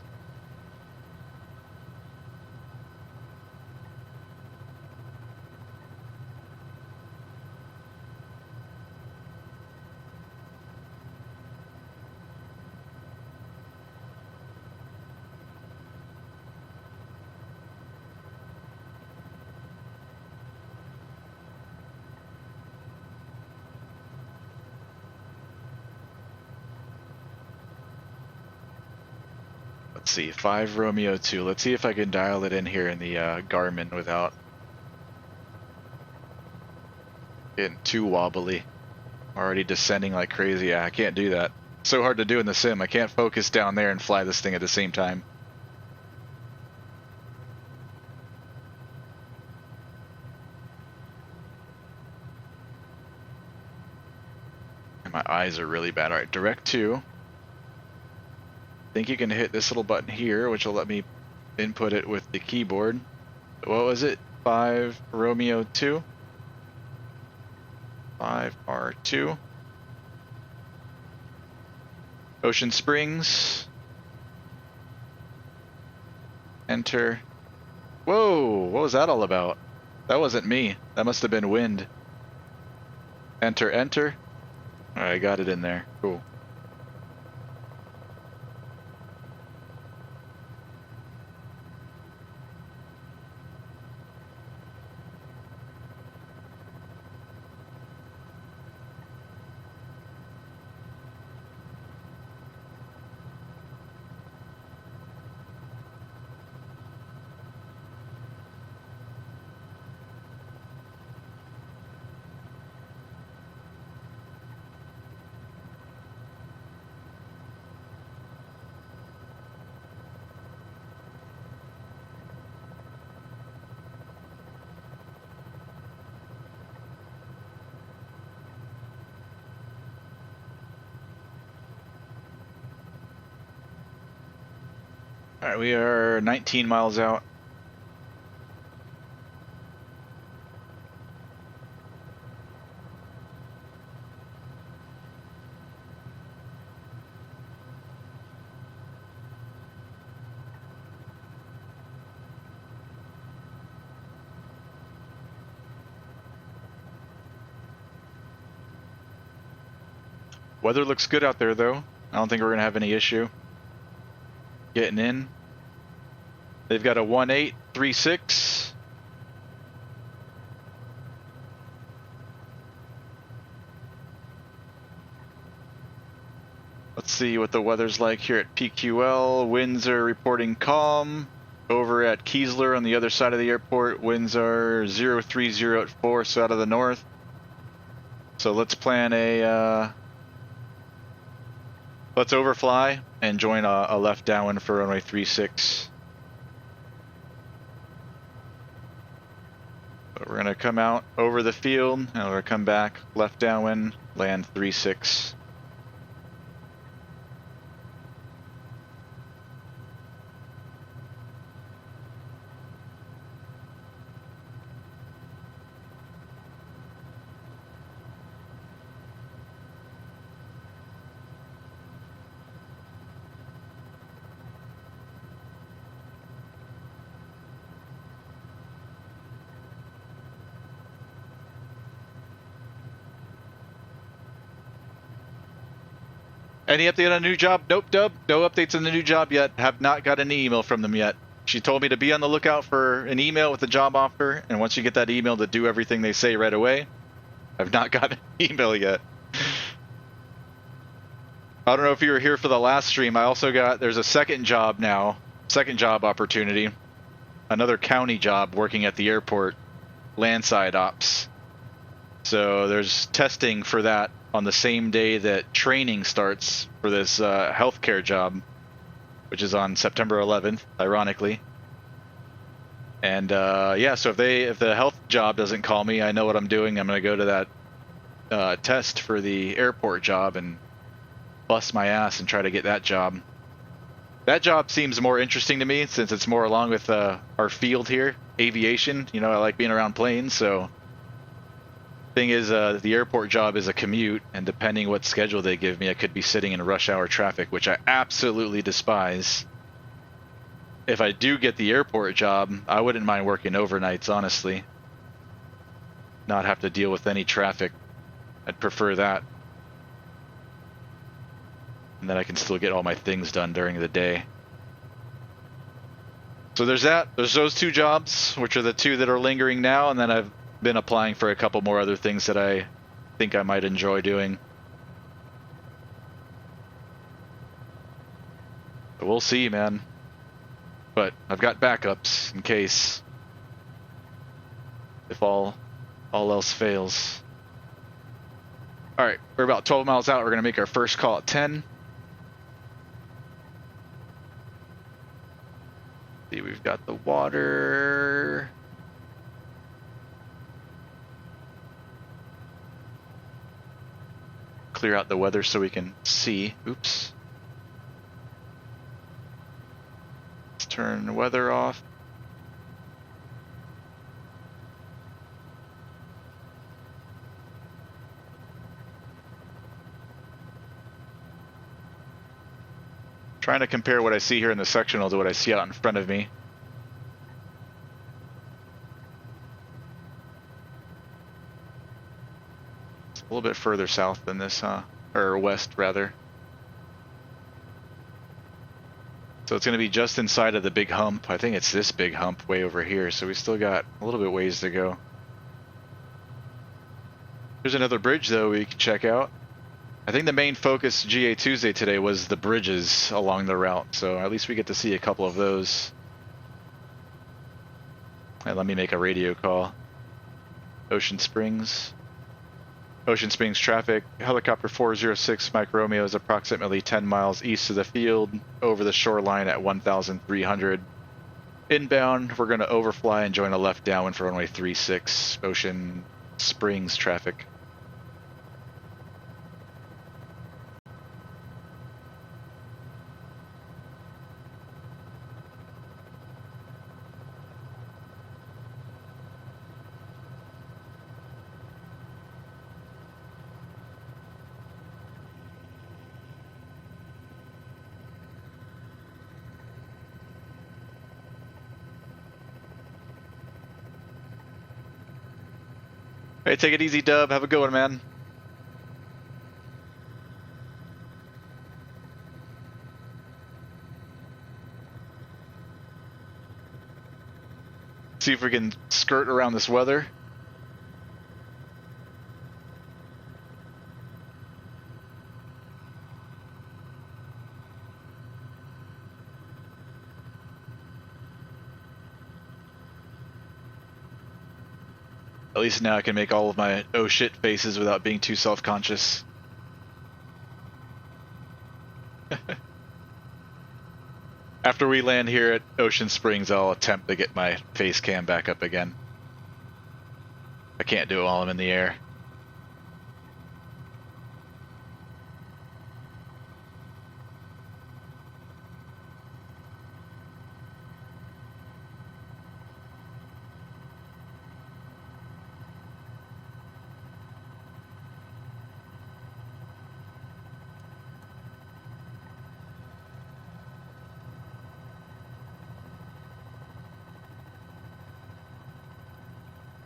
Let's see, 5 Romeo 2. Let's see if I can dial it in here in the Garmin without getting too wobbly. Already descending like crazy. Yeah, I can't do that. So hard to do in the sim. I can't focus down there and fly this thing at the same time. And my eyes are really bad. Alright, direct 2. Think you can hit this little button here, which will let me input it with the keyboard. What was it? 5 Romeo 2. 5 R2. Ocean Springs. Enter. Whoa, what was that all about? That wasn't me. That must have been wind. Enter, enter. Alright, I got it in there. Cool. Alright, we are 19 miles out. Weather looks good out there though. I don't think we're going to have any issue getting in. They've got a 1836. Let's see what the weather's like here at PQL. Winds are reporting calm. Over at Keesler on the other side of the airport, winds are 030 at 4, so out of the north. So let's plan a let's overfly and join a left downwind for runway 36. But we're gonna come out over the field and we're gonna come back left downwind, land 36. Any update on a new job? Nope, Dub. No updates on the new job yet. Have not got an email from them yet. She told me to be on the lookout for an email with a job offer, and once you get that email, to do everything they say right away. I've not got an email yet. I don't know if you were here for the last stream. I also got, there's a second job now, second job opportunity. Another county job working at the airport, landside ops. So there's testing for that on the same day that training starts for this healthcare job, which is on September 11th, ironically. And yeah, so if the health job doesn't call me, I know what I'm doing. I'm going to go to that test for the airport job and bust my ass and try to get that job. That job seems more interesting to me since it's more along with our field here, aviation. You know, I like being around planes, so Thing is, the airport job is a commute, and depending what schedule they give me, I could be sitting in rush hour traffic, which I absolutely despise. If I do get the airport job, I wouldn't mind working overnights, honestly. Not have to deal with any traffic. I'd prefer that. And then I can still get all my things done during the day. So there's that. There's those 2 jobs, which are the 2 that are lingering now, and then I've been applying for a couple more other things that I think I might enjoy doing. But we'll see, man. But I've got backups in case, if all else fails. All right, we're about 12 miles out. We're gonna make our first call at 10. See, we've got the water. Clear out the weather so we can see. Oops. Let's turn the weather off. Trying to compare what I see here in the sectional to what I see out in front of me. It's a little bit further south than this, huh? Or west, rather. So it's going to be just inside of the big hump. I think it's this big hump way over here, so we still got a little bit ways to go. There's another bridge, though, we can check out. I think the main focus GA Tuesday today was the bridges along the route, so at least we get to see a couple of those. And let me make a radio call. Ocean Springs. Ocean Springs traffic. Helicopter 406 Mike Romeo is approximately 10 miles east of the field, over the shoreline at 1,300. Inbound, we're going to overfly and join a left downwind for runway 36, Ocean Springs traffic. Hey, take it easy, Dub. Have a good one, man. See if we can skirt around this weather. At least now I can make all of my oh shit faces without being too self-conscious. After we land here at Ocean Springs, I'll attempt to get my face cam back up again. I can't do it while I'm in the air.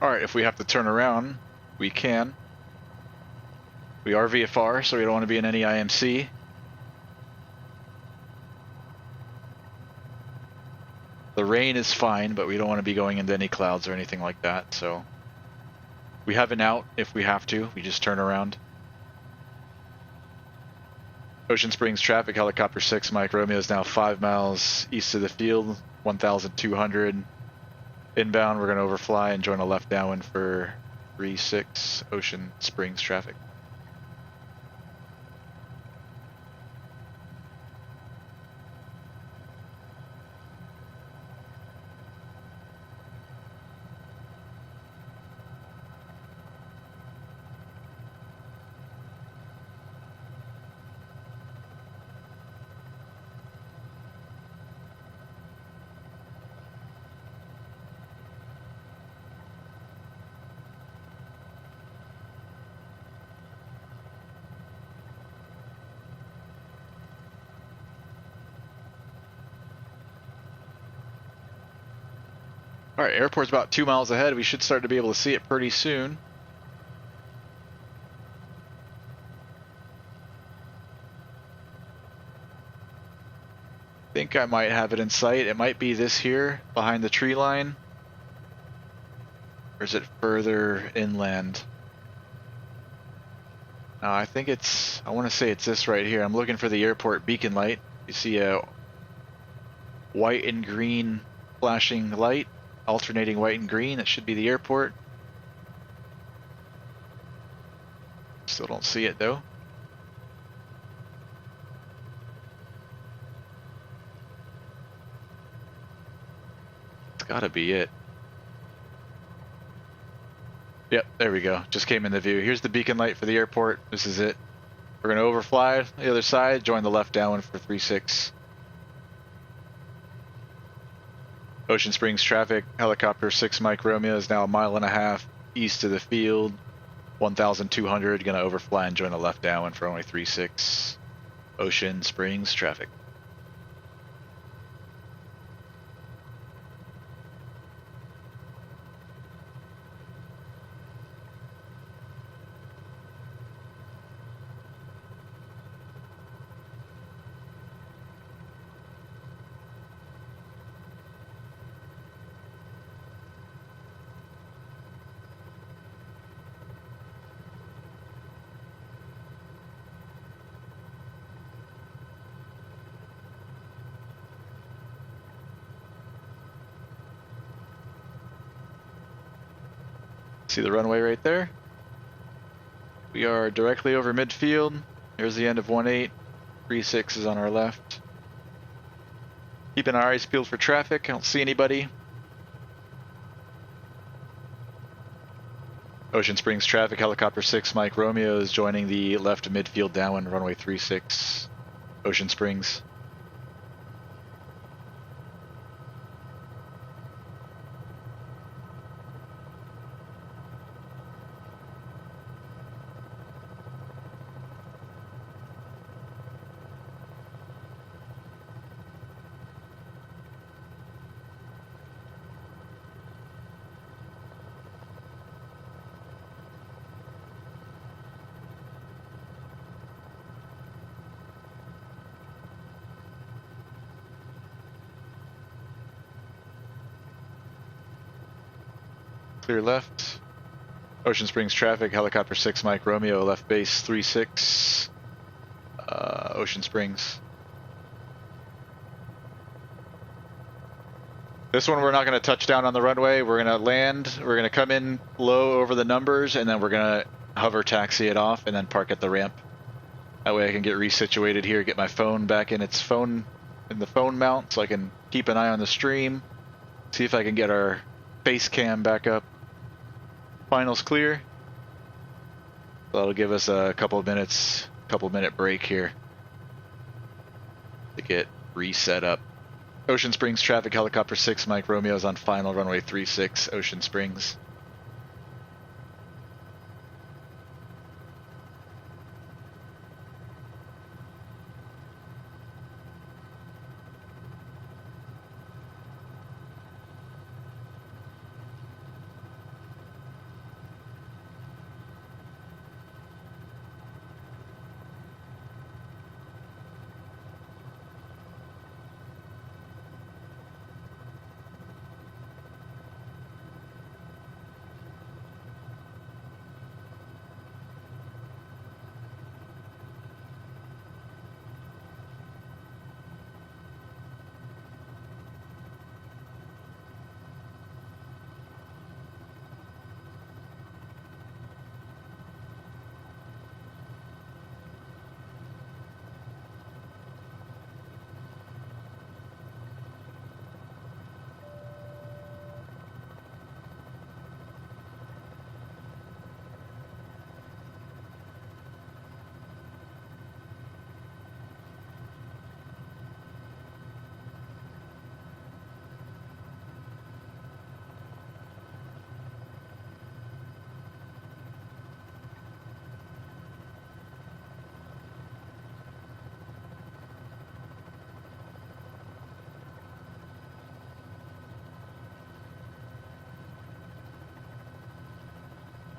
Alright, if we have to turn around, we can. We are VFR, so we don't want to be in any IMC. The rain is fine, but we don't want to be going into any clouds or anything like that, so we have an out if we have to. We just turn around. Ocean Springs traffic, helicopter 6, Mike Romeo is now 5 miles east of the field, 1,200. Inbound, we're going to overfly and join a left downwind for 36 Ocean Springs traffic. All right, airport's about 2 miles ahead. We should start to be able to see it pretty soon. Think I might have it in sight. It might be this here behind the tree line. Or is it further inland? No, I think it's, I want to say it's this right here. I'm looking for the airport beacon light. You see a white and green flashing light, alternating white and green. That should be the airport. Still don't see it though. It's gotta be it. Yep, there we go. Just came into view. Here's the beacon light for the airport. This is it. We're going to overfly the other side, join the left downwind for 36. Ocean Springs traffic, helicopter 6 Mike Romeo is now 1.5 miles east of the field. 1,200, going to overfly and join the left downwind for only 36. Ocean Springs traffic. See the runway right there? We are directly over midfield. There's the end of 18. 36 is on our left. Keeping our eyes peeled for traffic. I don't see anybody. Ocean Springs traffic, helicopter 6 Mike Romeo is joining the left midfield downwind, runway 36. Ocean Springs. Clear left. Ocean Springs traffic, helicopter 6 Mike Romeo, left base 36. Ocean Springs. This one we're not going to touch down on the runway. We're going to land, we're going to come in low over the numbers, and then we're going to hover taxi it off and then park at the ramp. That way I can get resituated here, get my phone back in its phone, in the phone mount, so I can keep an eye on the stream. See if I can get our face cam back up. Finals clear. That'll give us a couple of minutes, minute break here to get reset up. Ocean Springs traffic, helicopter 6 Mike Romeo is on final, runway 36, Ocean Springs.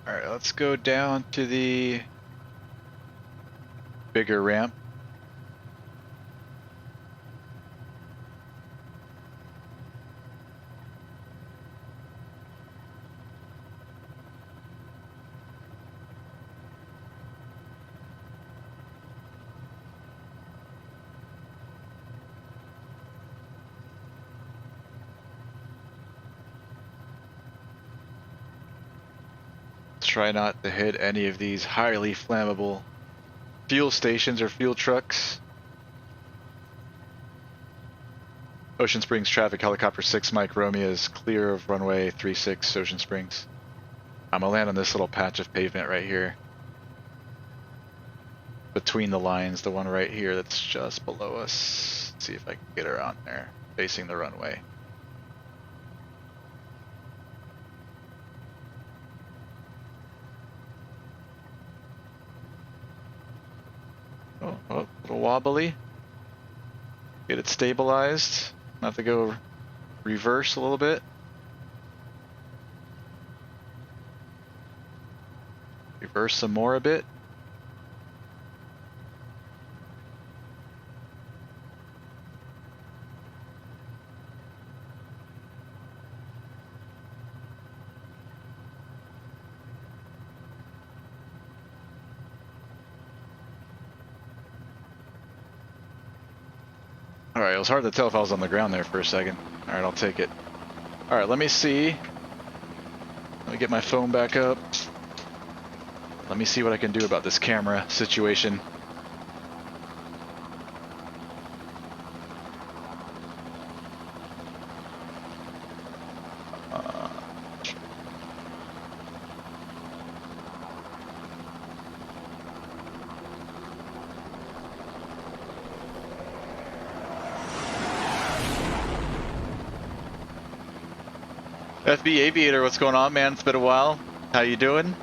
Alright, let's go down to the bigger ramp. Try not to hit any of these highly flammable fuel stations or fuel trucks. Ocean Springs traffic, helicopter 6 Mike Romeo is clear of runway 36 Ocean Springs. I'm gonna land on this little patch of pavement right here. Between the lines, the one right here that's just below us. Let's see if I can get her on there, facing the runway. Oh, a little wobbly. Get it stabilized. Have to go reverse a little bit. Reverse some more a bit. Alright, it was hard to tell if I was on the ground there for a second. Alright, I'll take it. Alright, let me see. Let me get my phone back up. Let me see what I can do about this camera situation. FB Aviator, what's going on, man? It's been a while. How you doing?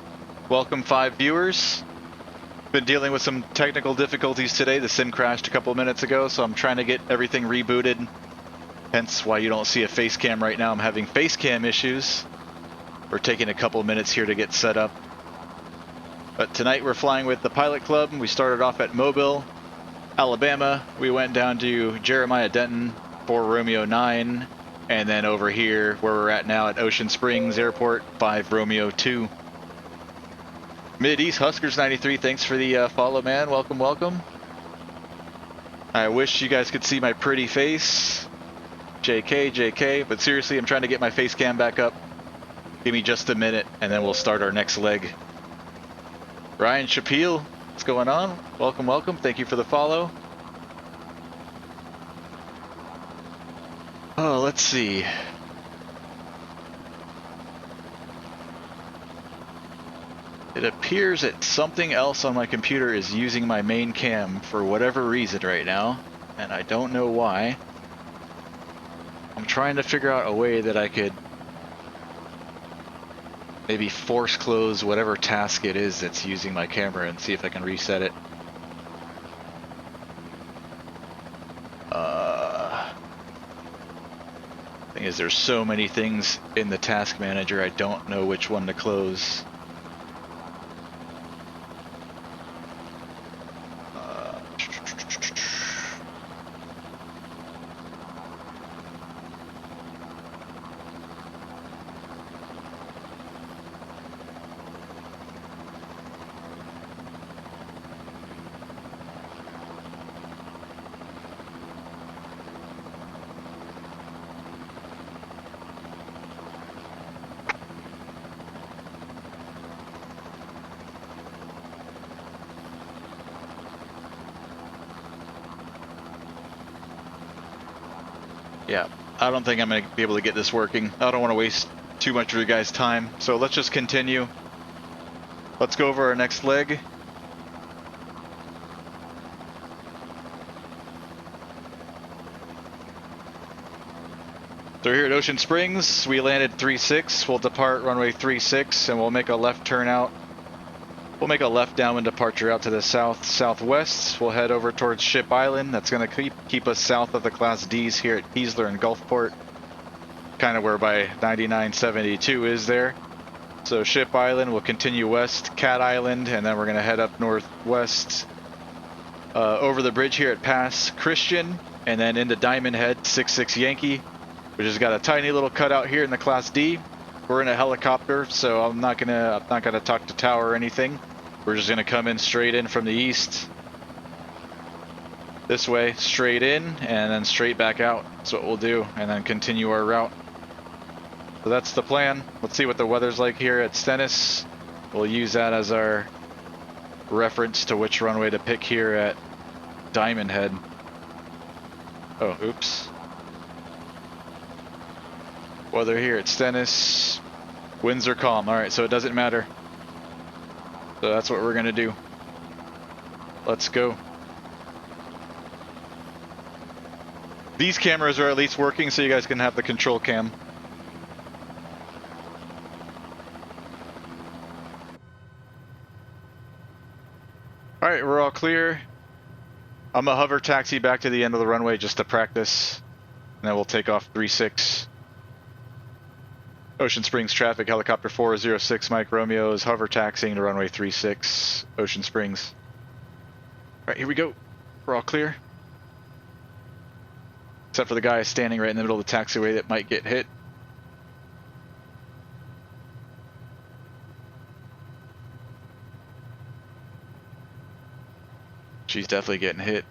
Welcome 5 viewers. Been dealing with some technical difficulties today. The sim crashed a couple of minutes ago, so I'm trying to get everything rebooted. Hence why you don't see a face cam right now. I'm having face cam issues. We're taking a couple of minutes here to get set up. But tonight we're flying with the Pilot Club. We started off at Mobile, Alabama. We went down to Jeremiah Denton for Romeo 9. And then over here, where we're at now at Ocean Springs Airport, 5 Romeo 2. Mid-East Huskers 93, thanks for the follow, man. Welcome, welcome. I wish you guys could see my pretty face. JK, JK. But seriously, I'm trying to get my face cam back up. Give me just a minute, and then we'll start our next leg. Ryan Shapil, what's going on? Welcome, welcome. Thank you for the follow. Oh, let's see. It appears that something else on my computer is using my main cam for whatever reason right now, and I don't know why. I'm trying to figure out a way that I could maybe force close whatever task it is that's using my camera and see if I can reset it. Thing is, there's so many things in the task manager, I don't know which one to close. Yeah, I don't think I'm going to be able to get this working. I don't want to waste too much of your guys' time, so let's just continue. Let's go over our next leg. So here at Ocean Springs, we landed 3-6. We'll depart runway 36, and we'll make a left turn out. We'll make a left downwind departure out to the south-southwest. We'll head over towards Ship Island. That's going to keep us south of the Class Ds here at Keesler and Gulfport. Kind of where by 9972 is there. So Ship Island, we'll continue west, Cat Island, and then we're going to head up northwest over the bridge here at Pass Christian, and then into Diamond Head 66 Yankee, which has got a tiny little cutout here in the Class D. We're in a helicopter, so I'm not gonna talk to tower or anything. We're just gonna come in straight in from the east. This way, straight in, and then straight back out. That's what we'll do, and then continue our route. So that's the plan. Let's see what the weather's like here at Stennis. We'll use that as our reference to which runway to pick here at Diamond Head. Oh, oops. Weather here at Stennis. Winds are calm. Alright, so it doesn't matter. So that's what we're going to do. Let's go. These cameras are at least working so you guys can have the control cam. Alright, we're all clear. I'm gonna hover taxi back to the end of the runway just to practice. And then we'll take off 36. Ocean Springs traffic, helicopter 406 Mike Romeo is hover taxiing to runway 36, Ocean Springs. Alright, here we go. We're all clear. Except for the guy standing right in the middle of the taxiway that might get hit. She's definitely getting hit.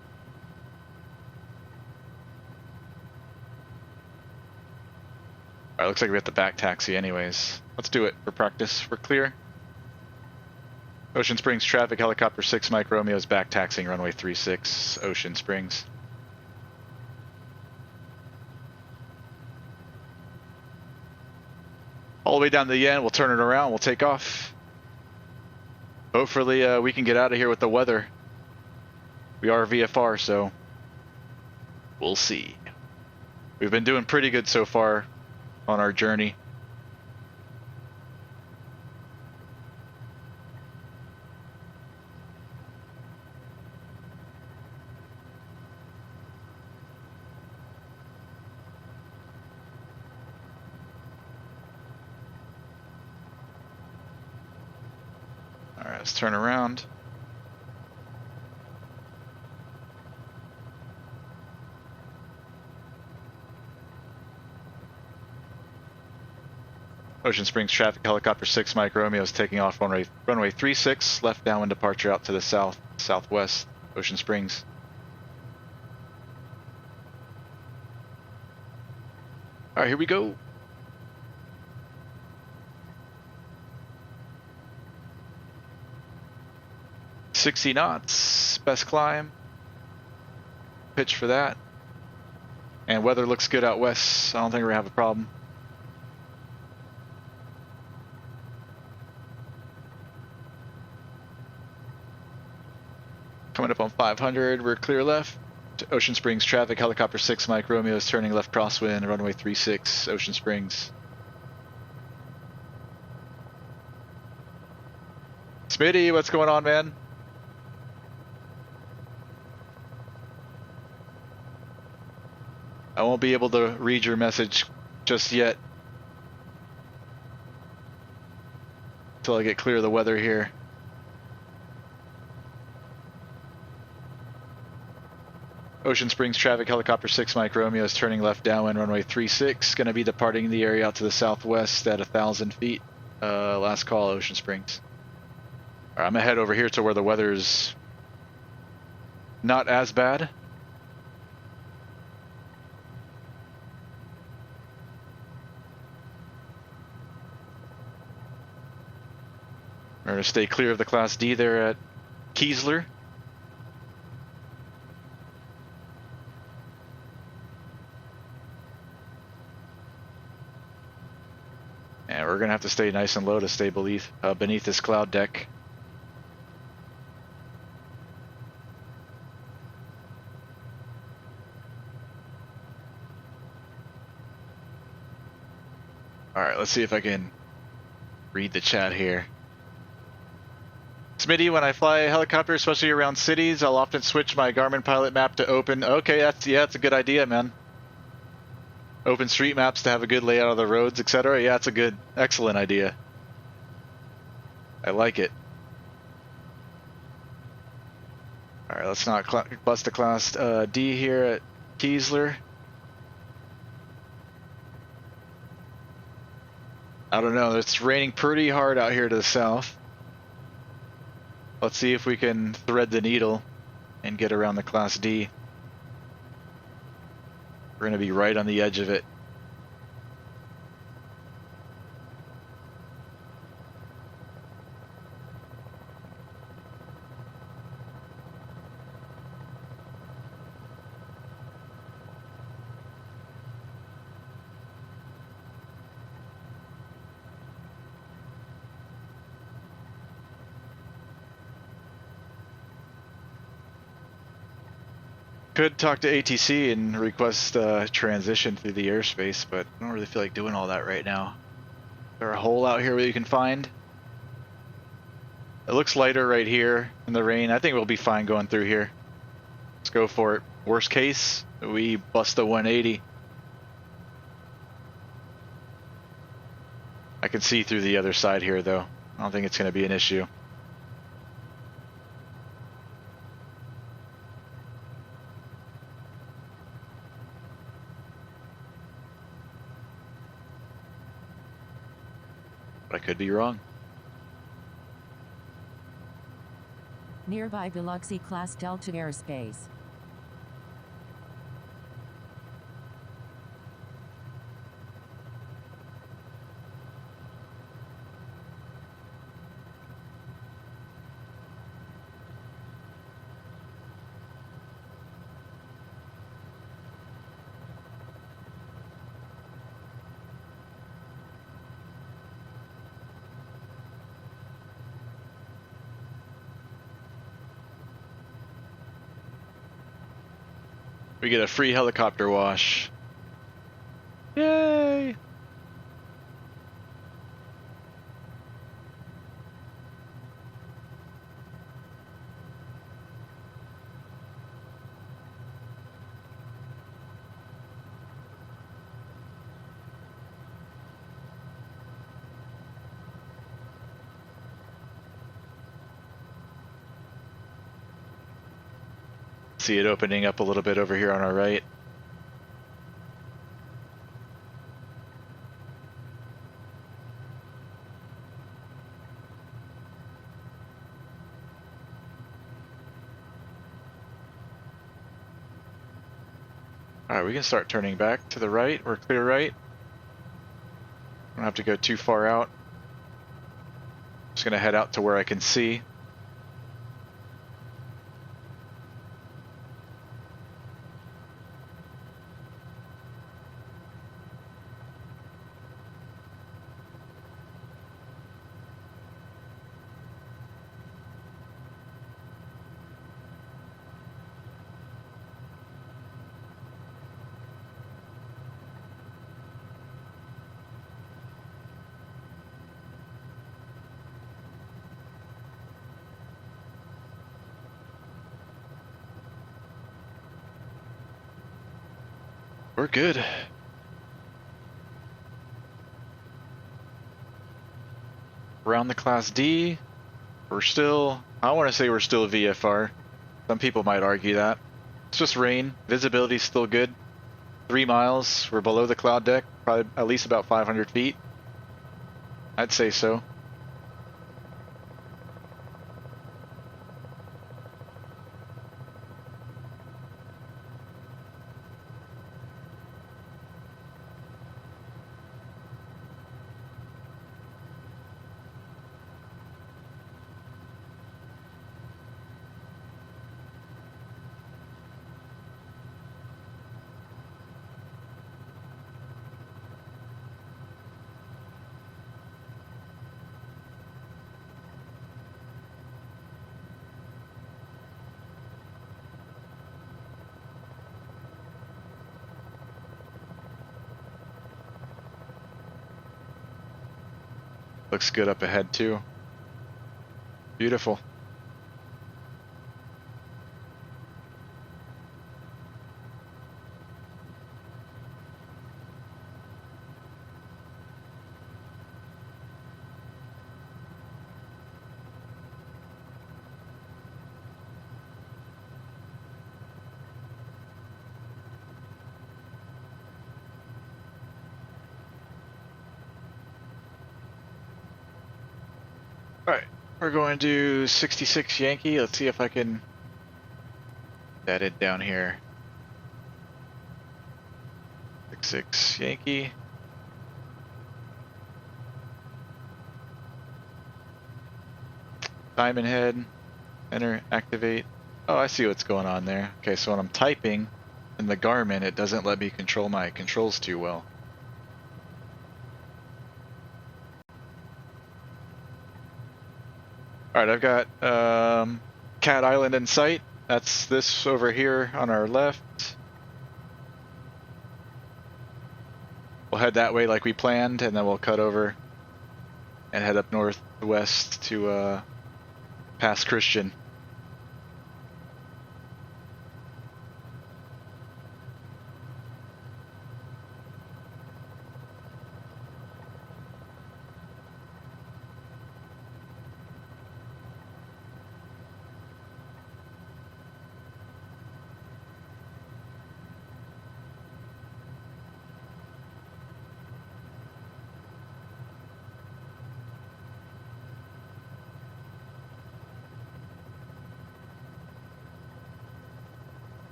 Alright, looks like we have to back taxi anyways. Let's do it for practice. We're clear. Ocean Springs traffic, helicopter 6 Mike Romeo is back taxiing runway 36, Ocean Springs. All the way down to the end, we'll turn it around, we'll take off. Hopefully we can get out of here with the weather. We are VFR, so we'll see. We've been doing pretty good so far on our journey. All right, let's turn around. Ocean Springs traffic, helicopter 6 Mike Romeo is taking off runway 36, left downwind departure out to the southwest, Ocean Springs. Alright, here we go. $60 knots, best climb. Pitch for that. And weather looks good out west, I don't think we're gonna have a problem. Coming up on 500, we're clear left. Ocean Springs traffic, helicopter 6 Mike Romeo is turning left crosswind, runway 36, Ocean Springs. Smitty, what's going on, man? I won't be able to read your message just yet. Until I get clear of the weather here. Ocean Springs traffic, helicopter 6 Mike Romeo is turning left downwind, runway 36. Going to be departing the area out to the southwest at 1,000 feet. Last call, Ocean Springs. All right, I'm going to head over here to where the weather's not as bad. We're going to stay clear of the Class D there at Keesler. And we're going to have to stay nice and low to stay beneath this cloud deck. Alright, let's see if I can read the chat here. Smitty, when I fly a helicopter, especially around cities, I'll often switch my Garmin Pilot map to open. Okay, that's a good idea, man. Open street maps to have a good layout of the roads, etc. Yeah, it's a excellent idea. I like it. All right, let's not bust a class D here at Keesler. I don't know, it's raining pretty hard out here to the south. Let's see if we can thread the needle and get around the class D. We're gonna be right on the edge of it. Could talk to ATC and request transition through the airspace, but I don't really feel like doing all that right now. Is there a hole out here where you can find? It looks lighter right here in the rain. I think we'll be fine going through here. Let's go for it. Worst case, we bust a 180. I can see through the other side here though. I don't think it's going to be an issue. I could be wrong. Nearby Biloxi Class Delta airspace. We get a free helicopter wash. Yay! See it opening up a little bit over here on our right. Alright, we can start turning back to the right. We're clear right. Don't have to go too far out. Just gonna head out to where I can see. We're good. Around the Class D, we're still, I want to say we're still VFR. Some people might argue that. It's just rain. Visibility's still good. 3 miles. We're below the cloud deck, probably at least about 500 feet. I'd say so. Looks good up ahead too. Beautiful. Alright, we're going to 66 Yankee. Let's see if I can get it down here. 66 Yankee. Diamond head. Enter, activate. Oh, I see what's going on there. Okay, so when I'm typing in the Garmin, it doesn't let me control my controls too well. Alright, I've got Cat Island in sight. That's this over here on our left. We'll head that way like we planned, and then we'll cut over and head up northwest to past Christian.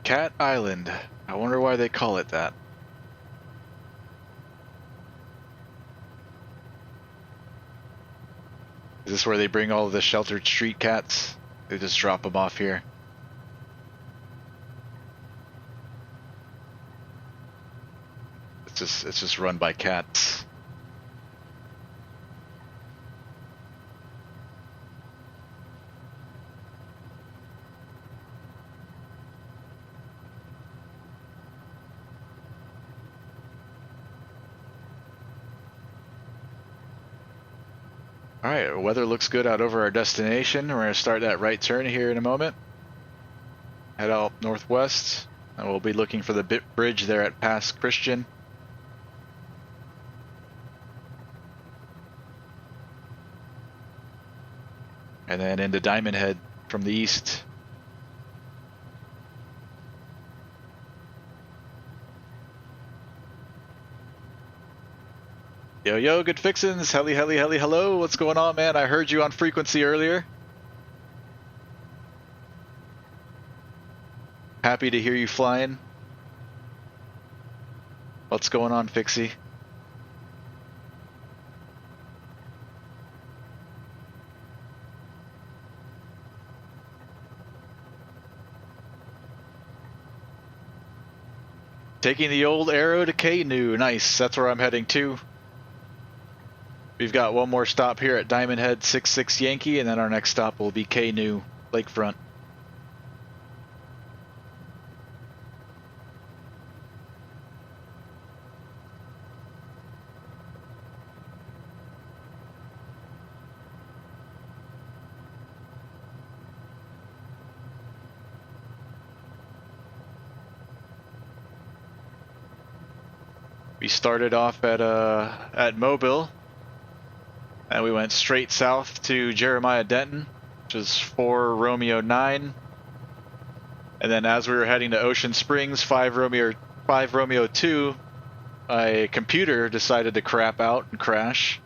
Cat Island. I wonder why they call it that. Is this where they bring all of the sheltered street cats? They just drop them off here. It's just run by cats. Alright, weather looks good out over our destination. We're going to start that right turn here in a moment. Head out northwest, and we'll be looking for the bridge there at Pass Christian. And then into Diamond Head from the east. Yo, good fixins. Hello. What's going on, man? I heard you on frequency earlier. Happy to hear you flying. What's going on, Fixie? Taking the old arrow to KNU. Nice. That's where I'm heading to. We've got one more stop here at Diamond Head 66 Yankee, and then our next stop will be KNU, Lakefront. We started off at Mobile. And we went straight south to Jeremiah Denton, which is 4 Romeo 9. And then as we were heading to Ocean Springs, 5 Romeo 2, a computer decided to crap out and crash.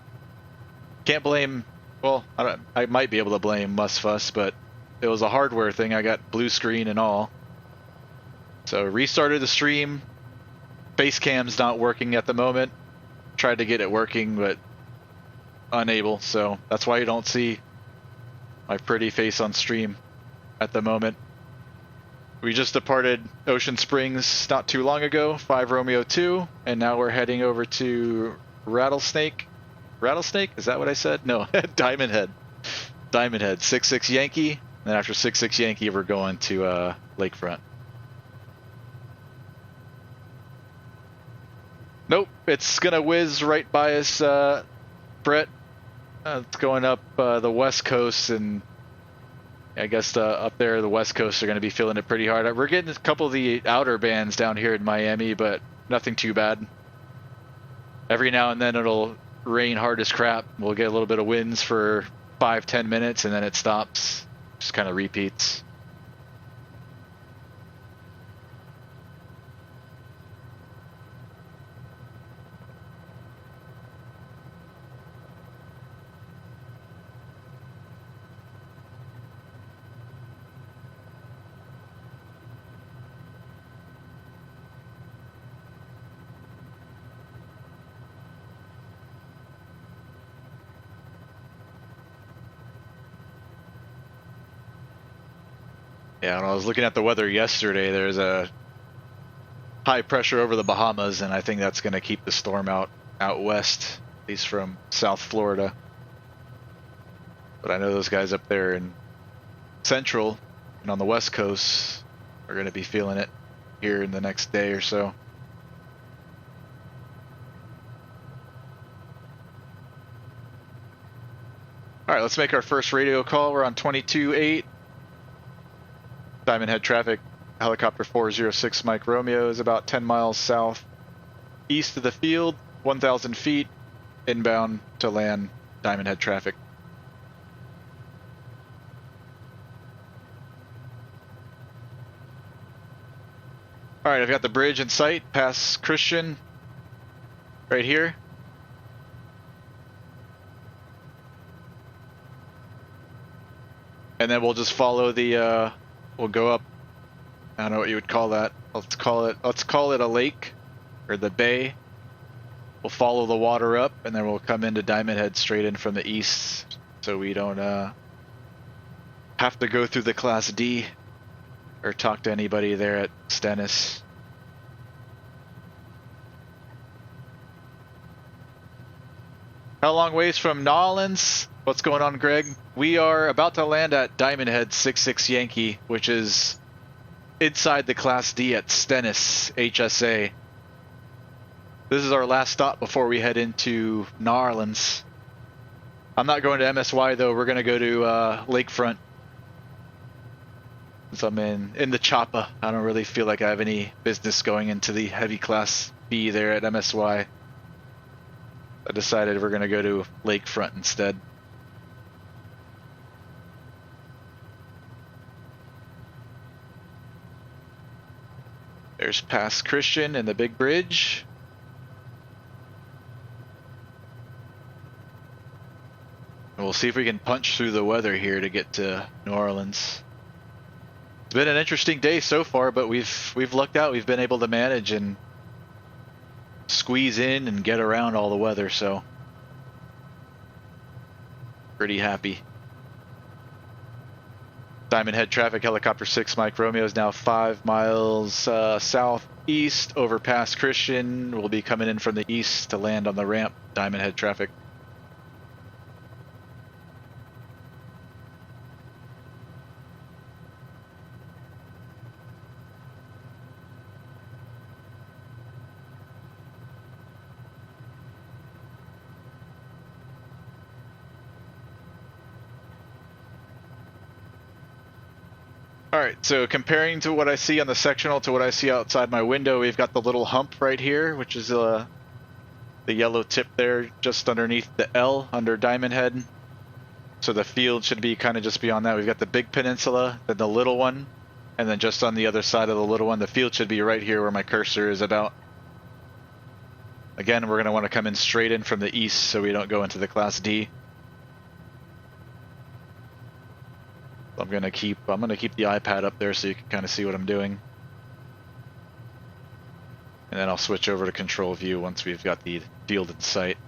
Can't blame, well, I might be able to blame MSFS, but it was a hardware thing. I got blue screen and all. So restarted the stream. Facecam's not working at the moment. Tried to get it working, but unable, so that's why you don't see my pretty face on stream at the moment. We just departed Ocean Springs not too long ago, 5 Romeo 2, and now we're heading over to Rattlesnake. Rattlesnake? Is that what I said? No, Diamond Head. Diamond Head, 6-6 Yankee, and then after 6-6 Yankee, we're going to Lakefront. Nope, it's gonna whiz right by us, Brett. It's going up the west coast, and I guess up there, the west coast are going to be feeling it pretty hard. We're getting a couple of the outer bands down here in Miami, but nothing too bad. Every now and then it'll rain hard as crap. We'll get a little bit of winds for 5-10 minutes, and then it stops. Just kind of repeats. Yeah, when I was looking at the weather yesterday, there's a high pressure over the Bahamas, and I think that's going to keep the storm out west, at least from South Florida. But I know those guys up there in Central and on the West Coast are going to be feeling it here in the next day or so. All right, let's make our first radio call. We're on 22.8. Diamond Head traffic, helicopter 406 Mike Romeo is about 10 miles south east of the field, 1,000 feet, inbound to land Diamond Head traffic. All right, I've got the bridge in sight, past Christian, right here. And then we'll just follow the, we'll go up, I don't know what you would call that. Let's call it a lake, or the bay. We'll follow the water up, and then we'll come into Diamond Head straight in from the east, so we don't have to go through the Class D or talk to anybody there at Stennis. How long ways from New Orleans? What's going on, Greg? We are about to land at Diamond Head 6-6 Yankee, which is inside the Class D at Stennis, HSA. This is our last stop before we head into New Orleans. I'm not going to MSY though, we're going to go to Lakefront. So I'm in the choppa. I don't really feel like I have any business going into the heavy Class B there at MSY. I decided we're going to go to Lakefront instead. There's past Christian and the big bridge. And we'll see if we can punch through the weather here to get to New Orleans. It's been an interesting day so far, but we've lucked out. We've been able to manage and squeeze in and get around all the weather, so pretty happy. Diamond Head traffic, helicopter 6 Mike Romeo is now 5 miles southeast over past Christian. We'll be coming in from the east to land on the ramp. Diamond Head traffic. Alright, so comparing to what I see on the sectional to what I see outside my window, we've got the little hump right here, which is the yellow tip there just underneath the L under Diamond Head. So the field should be kind of just beyond that. We've got the big peninsula, then the little one, and then just on the other side of the little one, the field should be right here where my cursor is about. Again, we're going to want to come in straight in from the east so we don't go into the Class D. I'm gonna keep the iPad up there so you can kind of see what I'm doing, and then I'll switch over to control view once we've got the field in sight.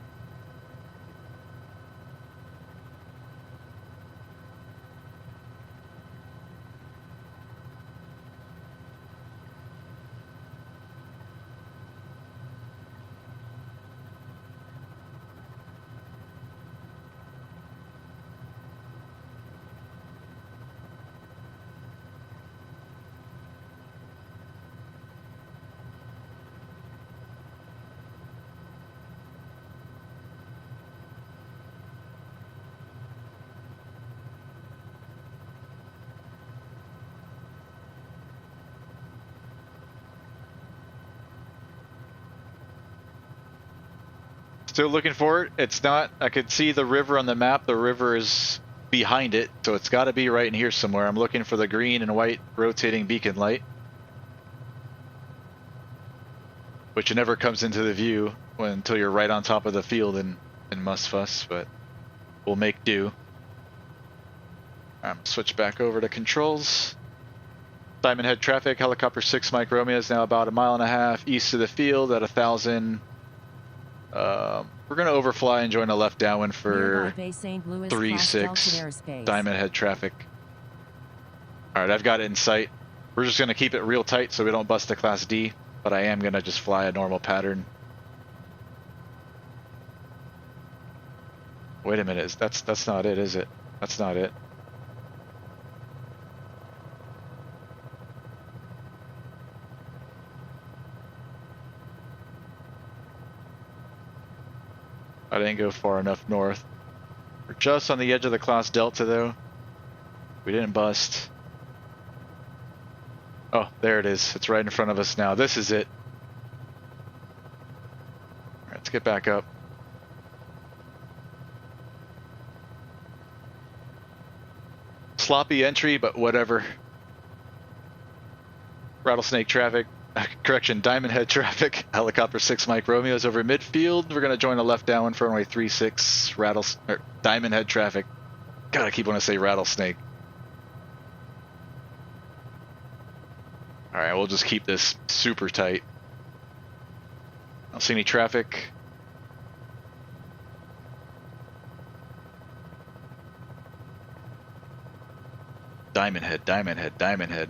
Still looking for it. It's not. I could see the river on the map. The river is behind it, so it's got to be right in here somewhere. I'm looking for the green and white rotating beacon light, which never comes into the view until you're right on top of the field in MSFS, but we'll make do. Switch back over to controls. Diamond Head traffic, helicopter 6 Mike Romeo is now about 1.5 miles east of the field at 1,000. We're going to overfly and join a left downwind for 3-6 Diamond Head traffic. Alright, I've got it in sight. We're just going to keep it real tight so we don't bust the Class D, but I am going to just fly a normal pattern. Wait a minute, that's not it, is it? That's not it. I didn't go far enough north. We're just on the edge of the Class Delta though. We didn't bust. Oh, there it is. It's right in front of us now. This is it. All right, let's get back up. Sloppy entry, but whatever. Rattlesnake traffic. Correction, Diamond Head traffic. Helicopter 6 Mike Romeo is over midfield. We're going to join a left downwind for runway 36. Diamond Head traffic. God, I keep wanting to say rattlesnake. Alright, we'll just keep this super tight. I don't see any traffic. Diamond Head, Diamond Head, Diamond Head.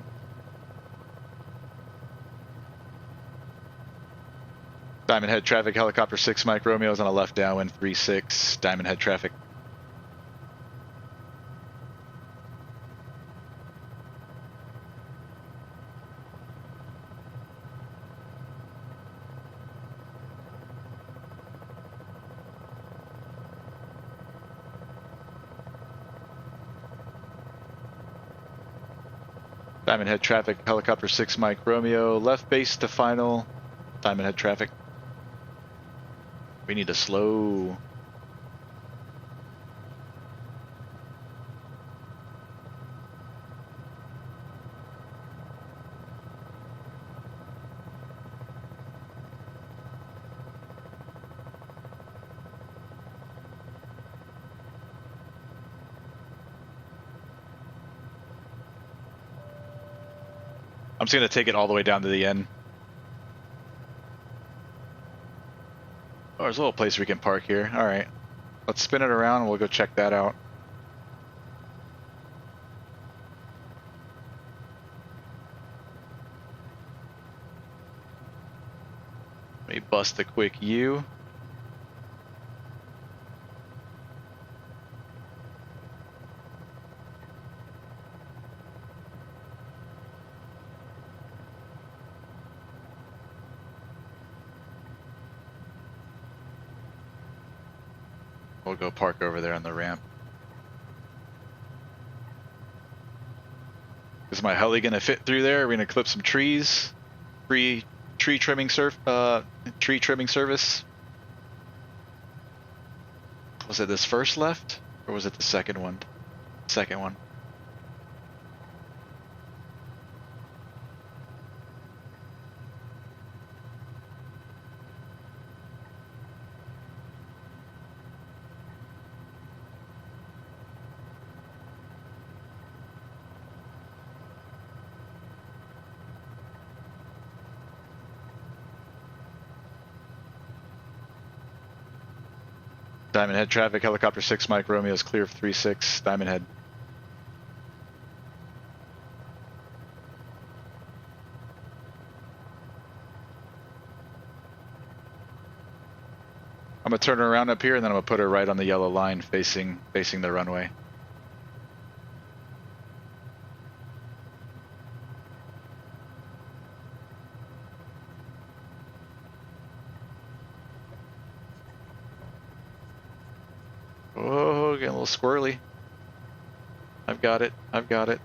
Diamond Head traffic, helicopter 6 Mike Romeo is on a left downwind, 3-6, Diamond Head traffic. Diamond Head traffic, helicopter 6 Mike Romeo, left base to final, Diamond Head traffic. We need to slow. I'm just going to take it all the way down to the end. Oh, there's a little place we can park here. Alright. Let's spin it around and we'll go check that out. Let me bust a quick U. We'll go park over there on the ramp. Is my heli gonna fit through there? Are we gonna clip some trees? Free tree trimming service. Was it this first left, or was it the second one? Second one. Diamond Head traffic, helicopter 6 Mike Romeo is clear of 3-6, Diamond Head. I'm gonna turn her around up here and then I'm gonna put her right on the yellow line facing the runway. Oh, getting a little squirrely. I've got it. I've got it.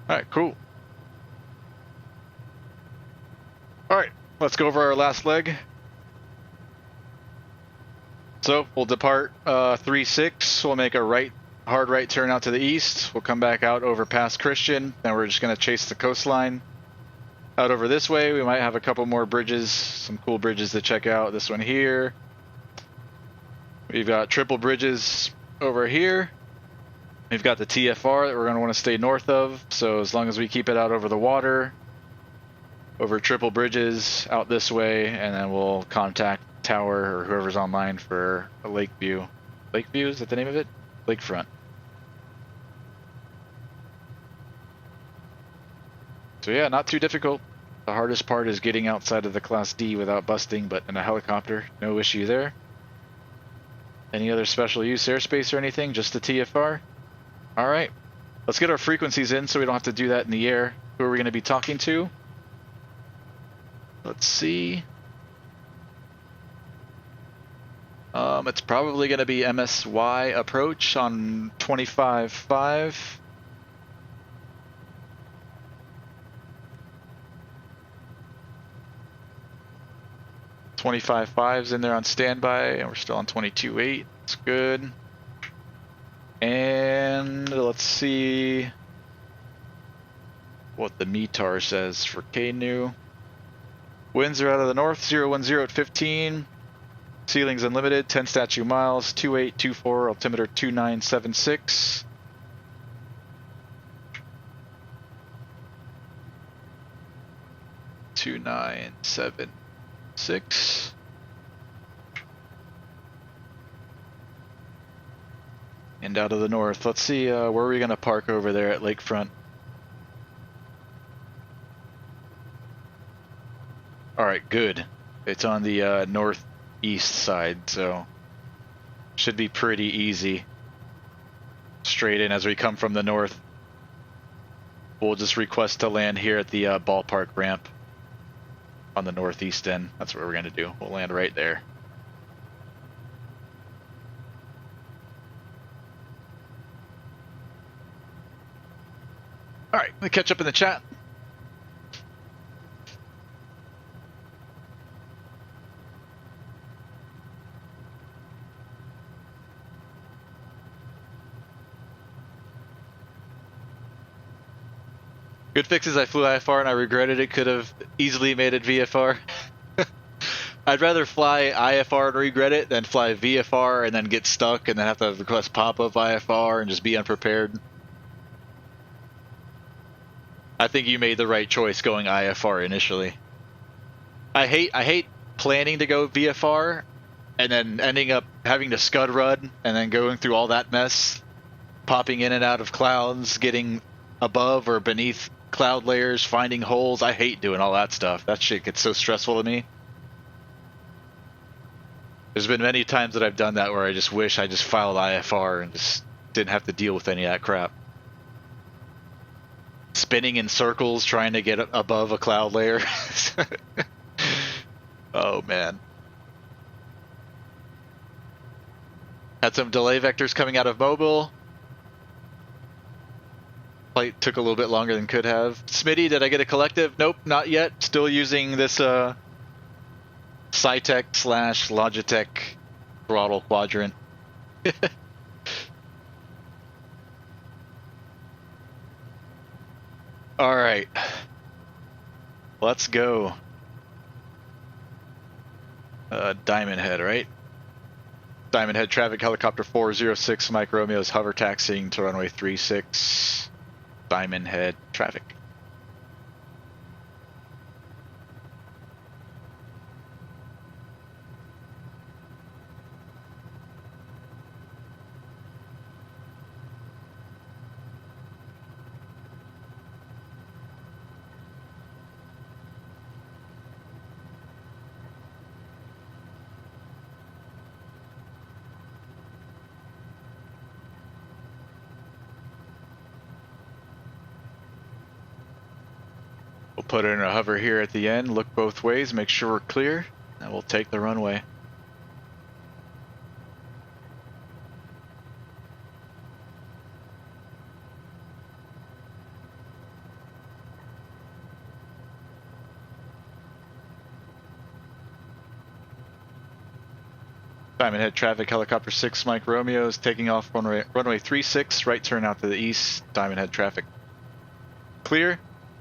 All right, cool. All right, let's go over our last leg. So we'll depart 3-6. We'll make a hard right turn out to the east. We'll come back out over past Christian. Then we're just going to chase the coastline out over this way. We might have a couple more bridges, some cool bridges to check out. This one here. We've got triple bridges over here. We've got the TFR that we're going to want to stay north of. So as long as we keep it out over the water, over triple bridges out this way, and then we'll contact Tower or whoever's online for a lake view. Lake view, is that the name of it? Lakefront. So yeah, not too difficult. The hardest part is getting outside of the Class D without busting, but in a helicopter, no issue there. Any other special use airspace or anything? Just the TFR? Alright, let's get our frequencies in so we don't have to do that in the air. Who are we going to be talking to? Let's see. It's probably going to be MSY approach on 25.5. .5's in there on standby, and we're still on 22.8. That's good. And let's see what the METAR says for KNU. Winds are out of the north, 010 at 15. Ceilings unlimited, 10 statute miles, 2824, altimeter 2976. .2976. And out of the north. Let's see, where are we going to park over there at Lakefront? Alright, good. It's on the northeast side, so should be pretty easy. Straight in as we come from the north. We'll just request to land here at the ballpark ramp on the northeast end. That's what we're going to do. We'll land right there. Alright, let me catch up in the chat. Good fixes, I flew IFR and I regretted it. Could have easily made it VFR. I'd rather fly IFR and regret it than fly VFR and then get stuck and then have to request pop-up IFR and just be unprepared. I think you made the right choice going IFR initially. I hate planning to go VFR and then ending up having to scud run and then going through all that mess, popping in and out of clouds, getting above or beneath cloud layers, finding holes. I hate doing all that stuff. That shit gets so stressful to me. There's been many times that I've done that where I just wish I just filed IFR and just didn't have to deal with any of that crap. Spinning in circles trying to get above a cloud layer. Oh man. Had some delay vectors coming out of mobile. Flight took a little bit longer than could have. Smitty, did I get a collective? Nope, not yet. Still using this Cytec / Logitech throttle quadrant. All right, let's go. Diamond Head, right? Diamond Head traffic helicopter 406 Mike Romeo is hover taxiing to runway 36. Diamond Head traffic. We'll put in a hover here at the end, look both ways, make sure we're clear, and we'll take the runway. Diamond Head traffic, helicopter 6, Mike Romeo is taking off runway 36, right turn out to the east, Diamond Head traffic. Clear,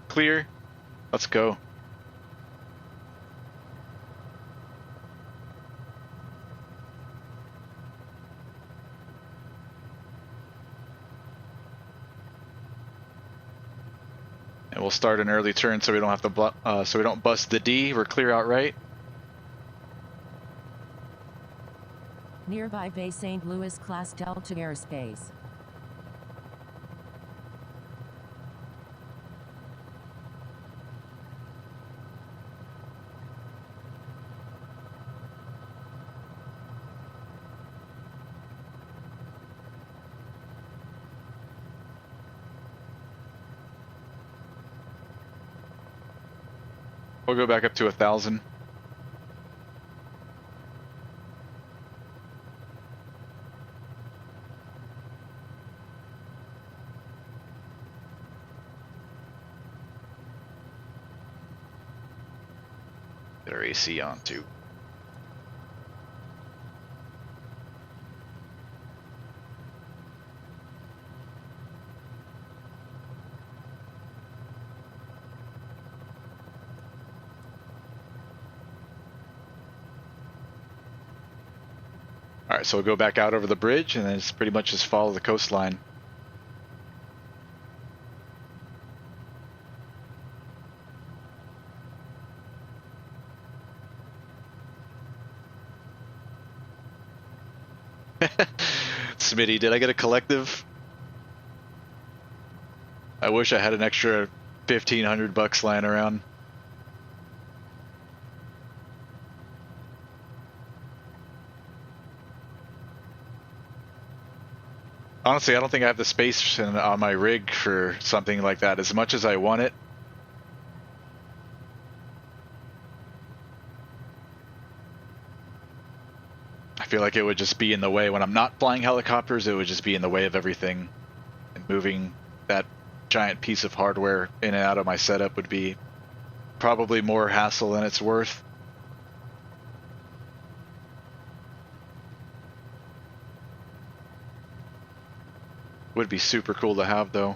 clear, let's go. And we'll start an early turn so we don't have to so we don't bust the D. We're clear out right. Nearby Bay St. Louis Class Delta airspace. We'll go back up to 1,000. Get our AC on too. Alright, so we'll go back out over the bridge and then it's pretty much just follow the coastline. Smitty, did I get a collective? I wish I had an extra $1,500 lying around. Honestly, I don't think I have the space on my rig for something like that as much as I want it. I feel like it would just be in the way when I'm not flying helicopters. It would just be in the way of everything, and moving that giant piece of hardware in and out of my setup would be probably more hassle than it's worth. Would be super cool to have though.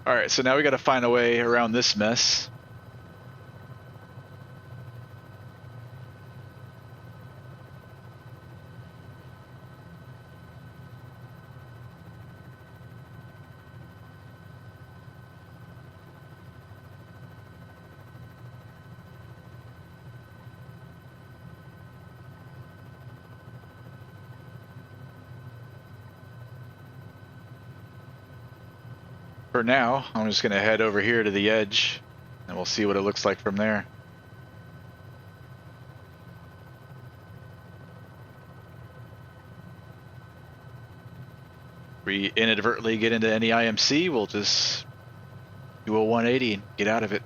Alright, so now we gotta find a way around this mess. For now, I'm just going to head over here to the edge and we'll see what it looks like from there. If we inadvertently get into any IMC, we'll just do a 180 and get out of it.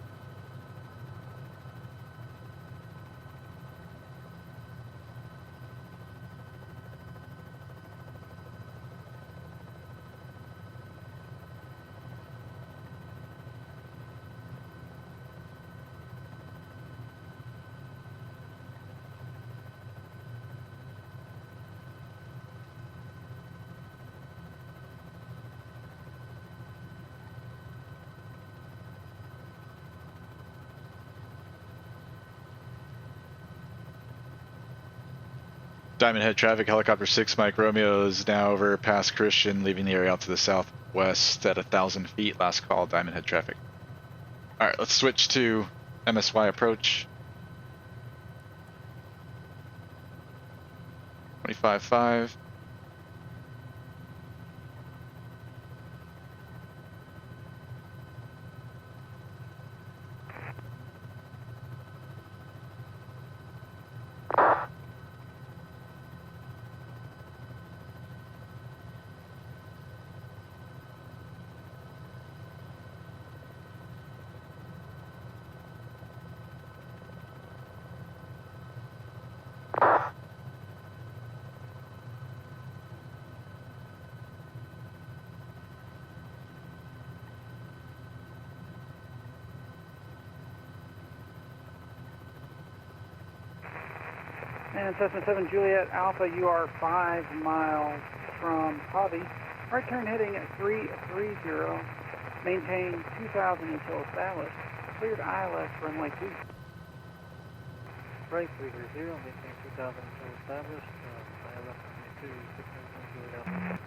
Diamond Head traffic, helicopter 6, Mike Romeo is now over past Christian, leaving the area out to the southwest at 1,000 feet. Last call, Diamond Head traffic. Alright, let's switch to MSY approach. 25.5. And Cessna 7 Juliet Alpha, you are 5 miles from Hobby. Right turn heading at 330. Maintain 2000 until established. Cleared ILS runway 2. Right 330, maintain 2000 until established. ILS runway 2, 691 Juliet Alpha.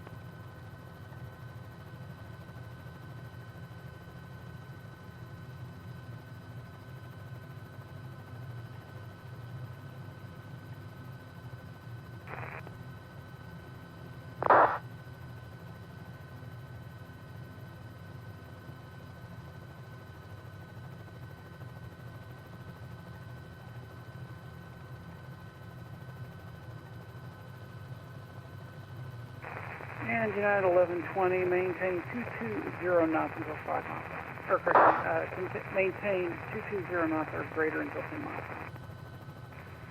And United 1120, maintain 220 knots until 5 miles. Or correction, maintain 220 knots or greater until 10 miles.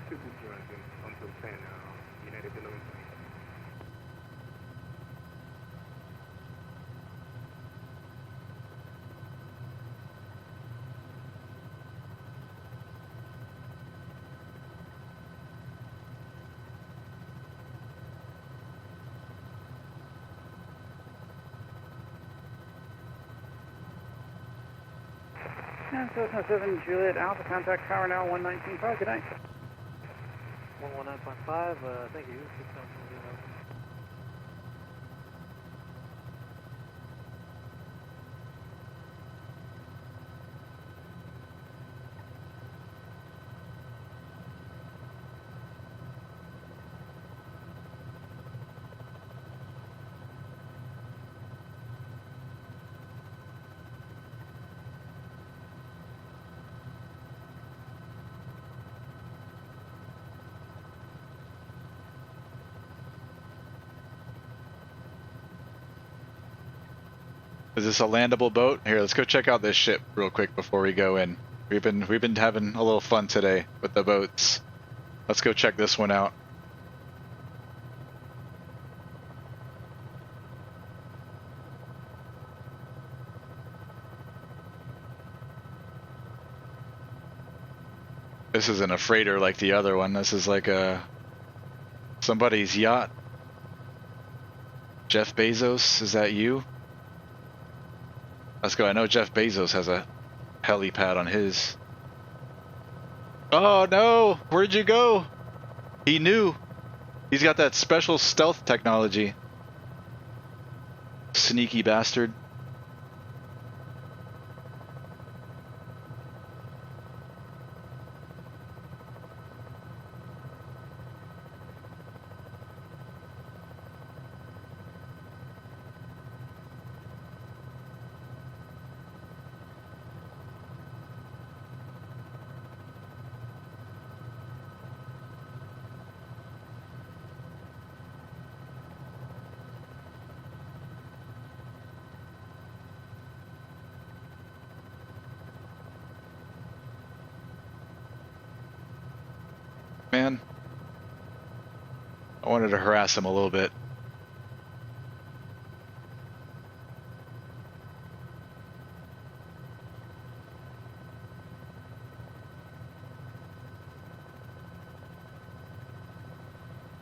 220 until 10, United 1120. And Cessna 7 Juliet Alpha, contact tower now 119.5. Good night. 119.5, thank you. 690. Is this a landable boat? Here, let's go check out this ship real quick before we go in. We've been having a little fun today with the boats. Let's go check this one out. This isn't a freighter like the other one. This is like somebody's yacht. Jeff Bezos, is that you? Let's go. I know Jeff Bezos has a helipad on his. Oh no! Where'd you go? He knew. He's got that special stealth technology. Sneaky bastard. Man, I wanted to harass him a little bit.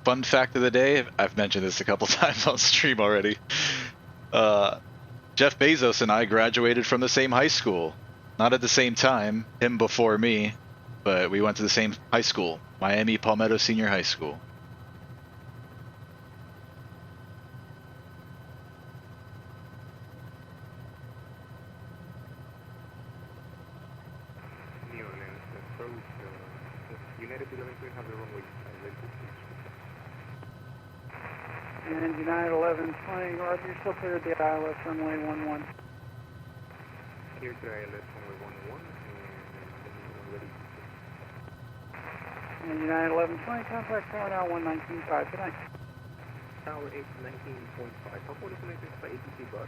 Fun fact of the day, I've mentioned this a couple times on stream already. Jeff Bezos and I graduated from the same high school. Not at the same time, him before me, but we went to the same high school. Miami Palmetto Senior High School. And United 1120, Roger, you're still clear at the ILS runway 11. Clear to ILS runway 11, and ready. And United 1120, contact tower now 119.5. Good night. Tower 819.5. How far is connected by ATC bus?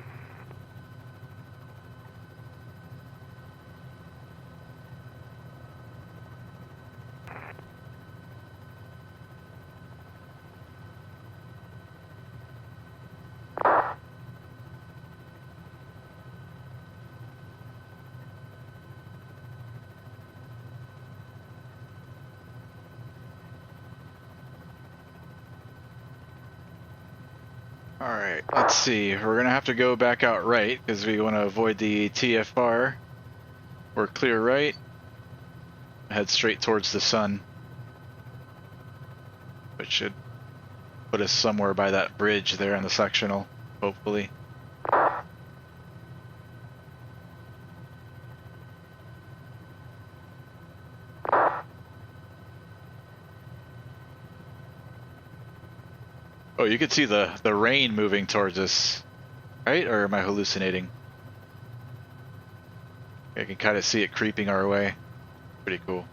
Alright, let's see. We're going to have to go back out right because we want to avoid the TFR. We're clear right. Head straight towards the sun. Which should put us somewhere by that bridge there on the sectional, hopefully. Oh, you can see the rain moving towards us, right? Or am I hallucinating? I can kind of see it creeping our way. Pretty cool.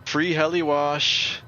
Free heli wash.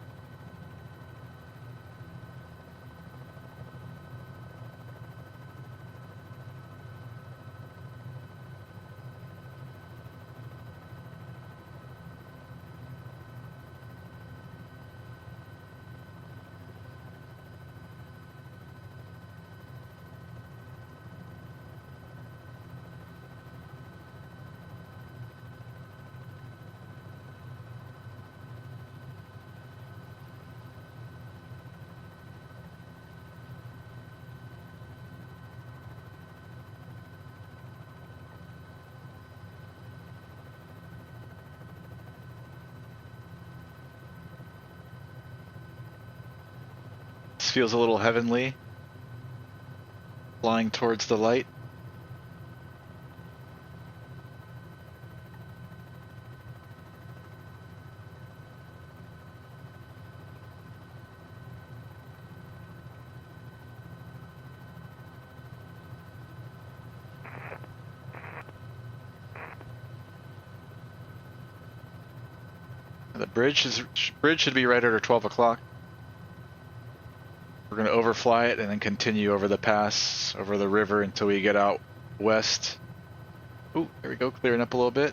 Feels a little heavenly, flying towards the light. The bridge should be right under 12 o'clock. We're going to overfly it and then continue over the pass, over the river until we get out west. Ooh, there we go, clearing up a little bit.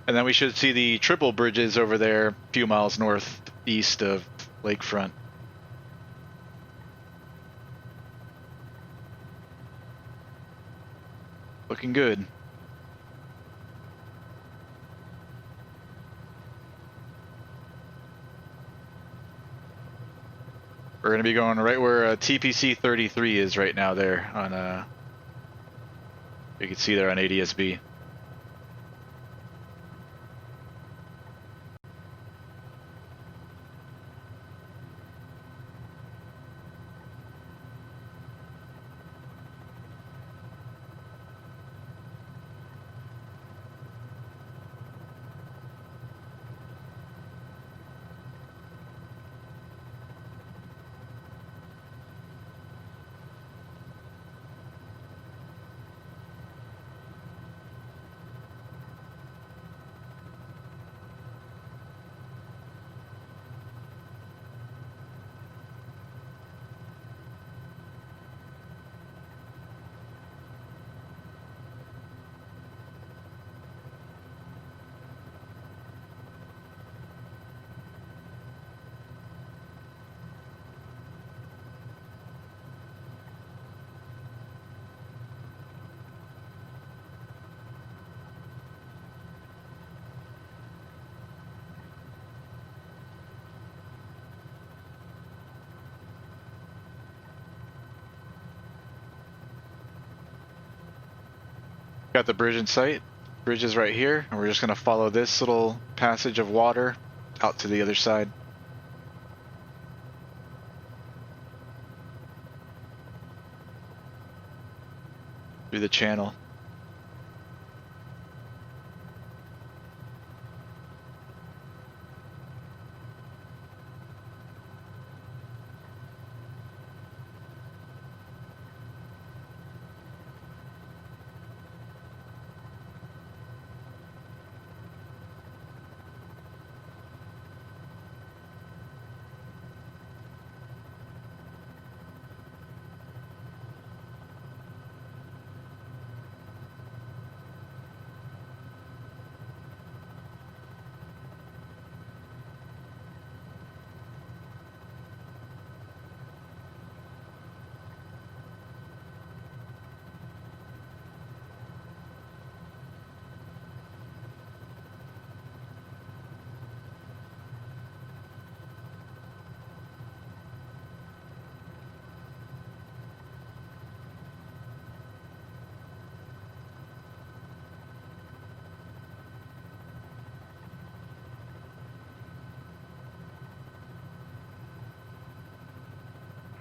And then we should see the triple bridges over there, a few miles northeast of Lakefront. Looking good. We're going to be going right where TPC 33 is right now there on, you can see there on ADSB. Got the bridge in sight. Bridge is right here, and we're just going to follow this little passage of water out to the other side. Through the channel.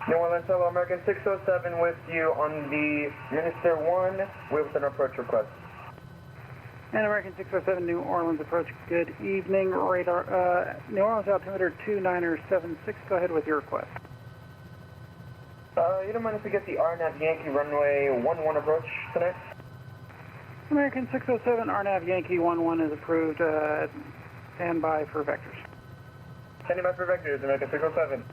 New Orleans, hello, American 607 with you on the Minister 1 with an approach request. And American 607, New Orleans approach, good evening. Radar, New Orleans altimeter 2976, go ahead with your request. You don't mind if we get the RNAV Yankee runway 11 approach tonight? American 607, RNAV Yankee 11 is approved. Stand by for vectors. Standing by for vectors, American 607.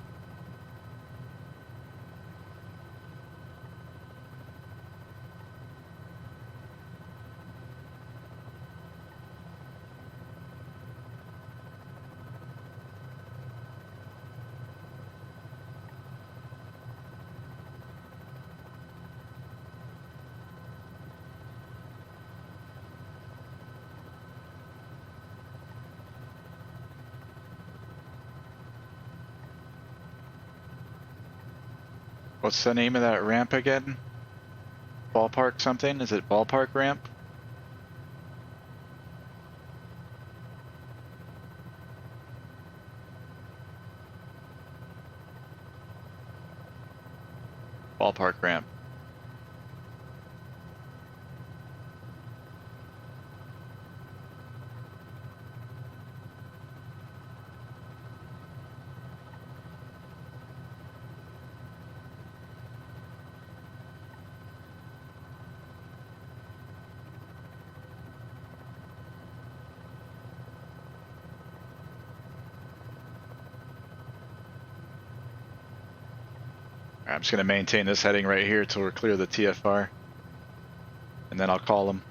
What's the name of that ramp again? Ballpark something? Is it ballpark ramp? Ballpark ramp. I'm just going to maintain this heading right here till we're clear of the TFR, and then I'll call them.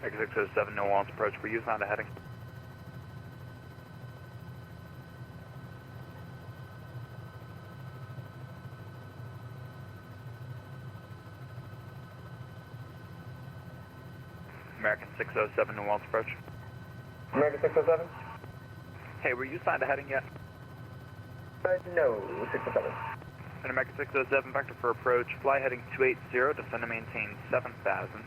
X607, New Orleans approach, for you, found a heading. American 607, New Orleans approach. American 607? Hey, were you signed a heading yet? No, 607. And American 607, vector for approach, fly heading 280, descend and maintain 7,000.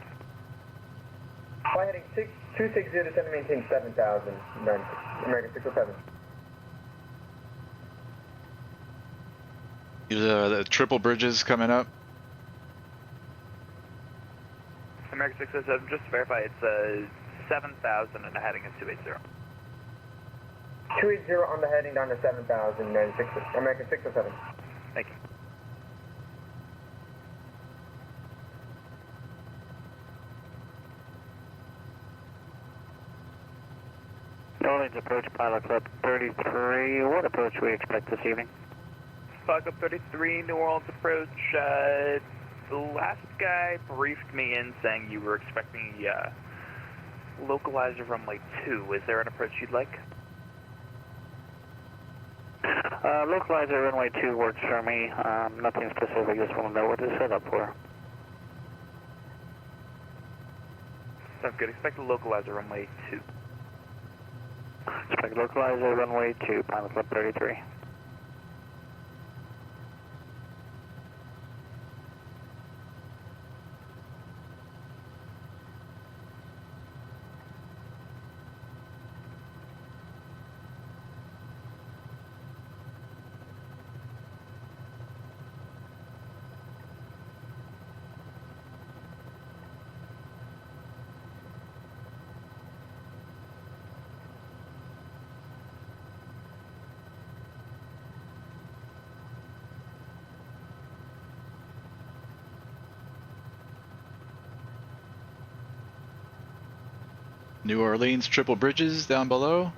Fly heading 260, descend and maintain 7,000. American 607. The triple bridges coming up. American 607, just to verify, it's 7,000 and the heading is 280. 280 on the heading down to 7,000, American 607. Thank you. New Orleans approach, Pilot Club 33. What approach we expect this evening? Pilot Club 33, New Orleans approach. The last guy briefed me in saying you were expecting localizer runway 2. Is there an approach you'd like? Localizer runway 2 works for me. Nothing specific, just want to know what it's set up for. Sounds good. Expect a localizer runway 2. Expect localizer runway 2, Pilot Club 33. New Orleans triple bridges down below.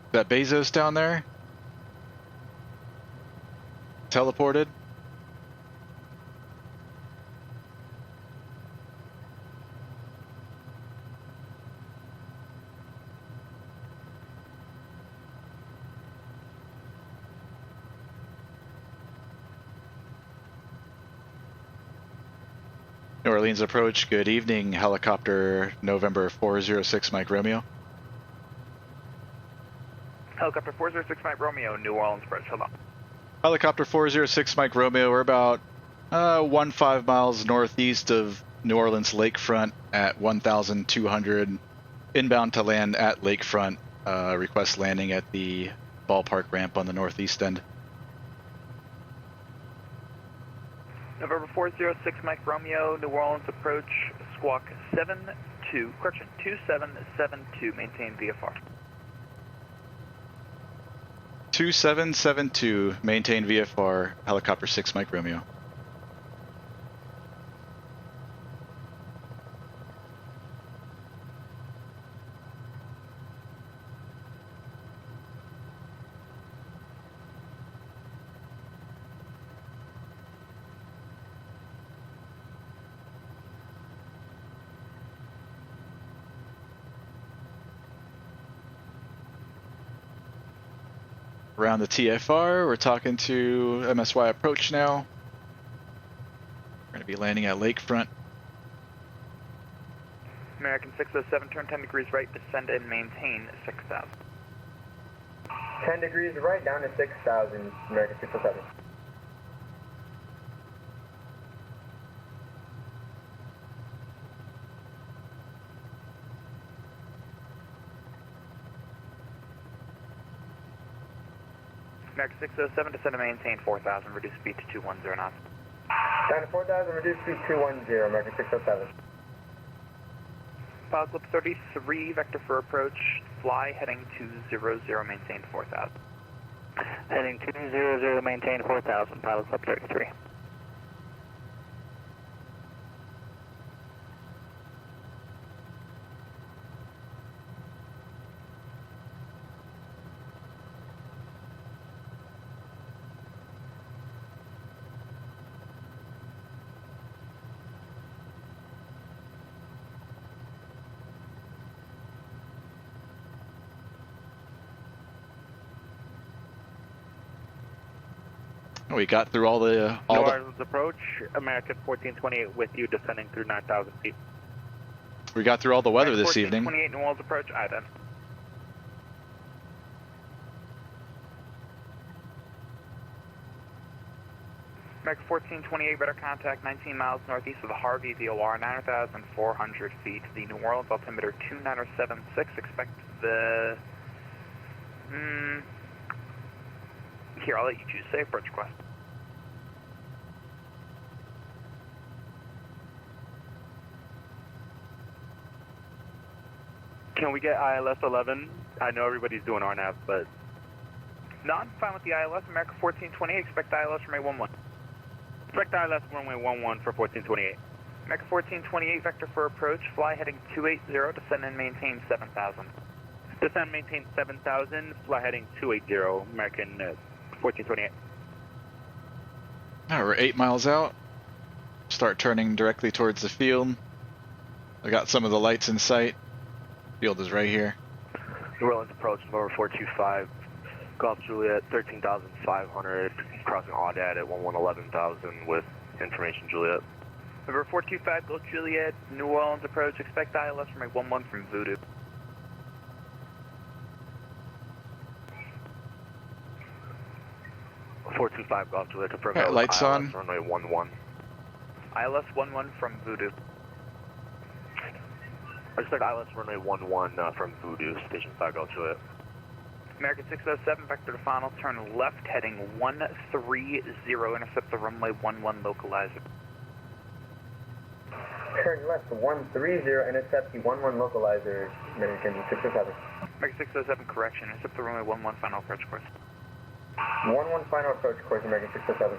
Is that Bezos down there? Teleported? New Orleans approach, good evening, helicopter November 406 Mike Romeo. Helicopter 406 Mike Romeo, New Orleans approach, hold on. Helicopter 406 Mike Romeo, we're about 15 miles northeast of New Orleans Lakefront at 1,200, inbound to land at Lakefront, request landing at the ballpark ramp on the northeast end. November 406 Mike Romeo, New Orleans approach, squawk 2772, maintain VFR. 2772, maintain VFR, helicopter 6 Mike Romeo. Around the TFR, we're talking to MSY approach now. We're going to be landing at Lakefront. American 607, turn 10 degrees right, descend and maintain 6,000. 10 degrees right, down to 6,000, American 607. American 607, descend and maintain 4,000, reduce speed to 210 knots. Down to 4,000, reduce speed 210, American 607. Pilot Club 33, vector for approach, fly heading 200, maintain 4,000. Heading 200, maintain 4,000, Pilot Club 33. We got through all the New Orleans approach, American 1428 with you, descending through 9,000 feet. We got through all the weather this evening. 1428 New Orleans approach, aye then. American 1428, radar contact 19 miles northeast of the Harvey VOR, 9,400 feet. The New Orleans altimeter 2976. Expect the... Here, I'll let you choose. Say approach request. Can we get ILS 11? I know everybody's doing RNAV, but... No, I'm fine with the ILS. America 1428, expect ILS runway 11. Expect ILS runway 11 for 1428. America 1428, vector for approach, fly heading 280, descend and maintain 7,000. Descend and maintain 7,000, fly heading 280, American 1428. Now we're 8 miles out. Start turning directly towards the field. I got some of the lights in sight. Field is right here. New Orleans approach, November 425, Golf Juliet 13,500, crossing Audad at 11,000 with information Juliet. November 425, Golf Juliet, New Orleans approach, expect ILS runway 11 from Voodoo. .425 Golf Juliet, confirm Got lights ILS on. runway 11. ILS 11 from Voodoo. I expect ILS runway 11 from Voodoo, Station 5 Golf Juliet. American 607, vector to final, turn left heading 130, intercept the runway 11 localizer. Turn left 130, intercept the 11 localizer, American 607. American 607, correction, intercept the runway 11 final approach course. 11 final approach course, American 607.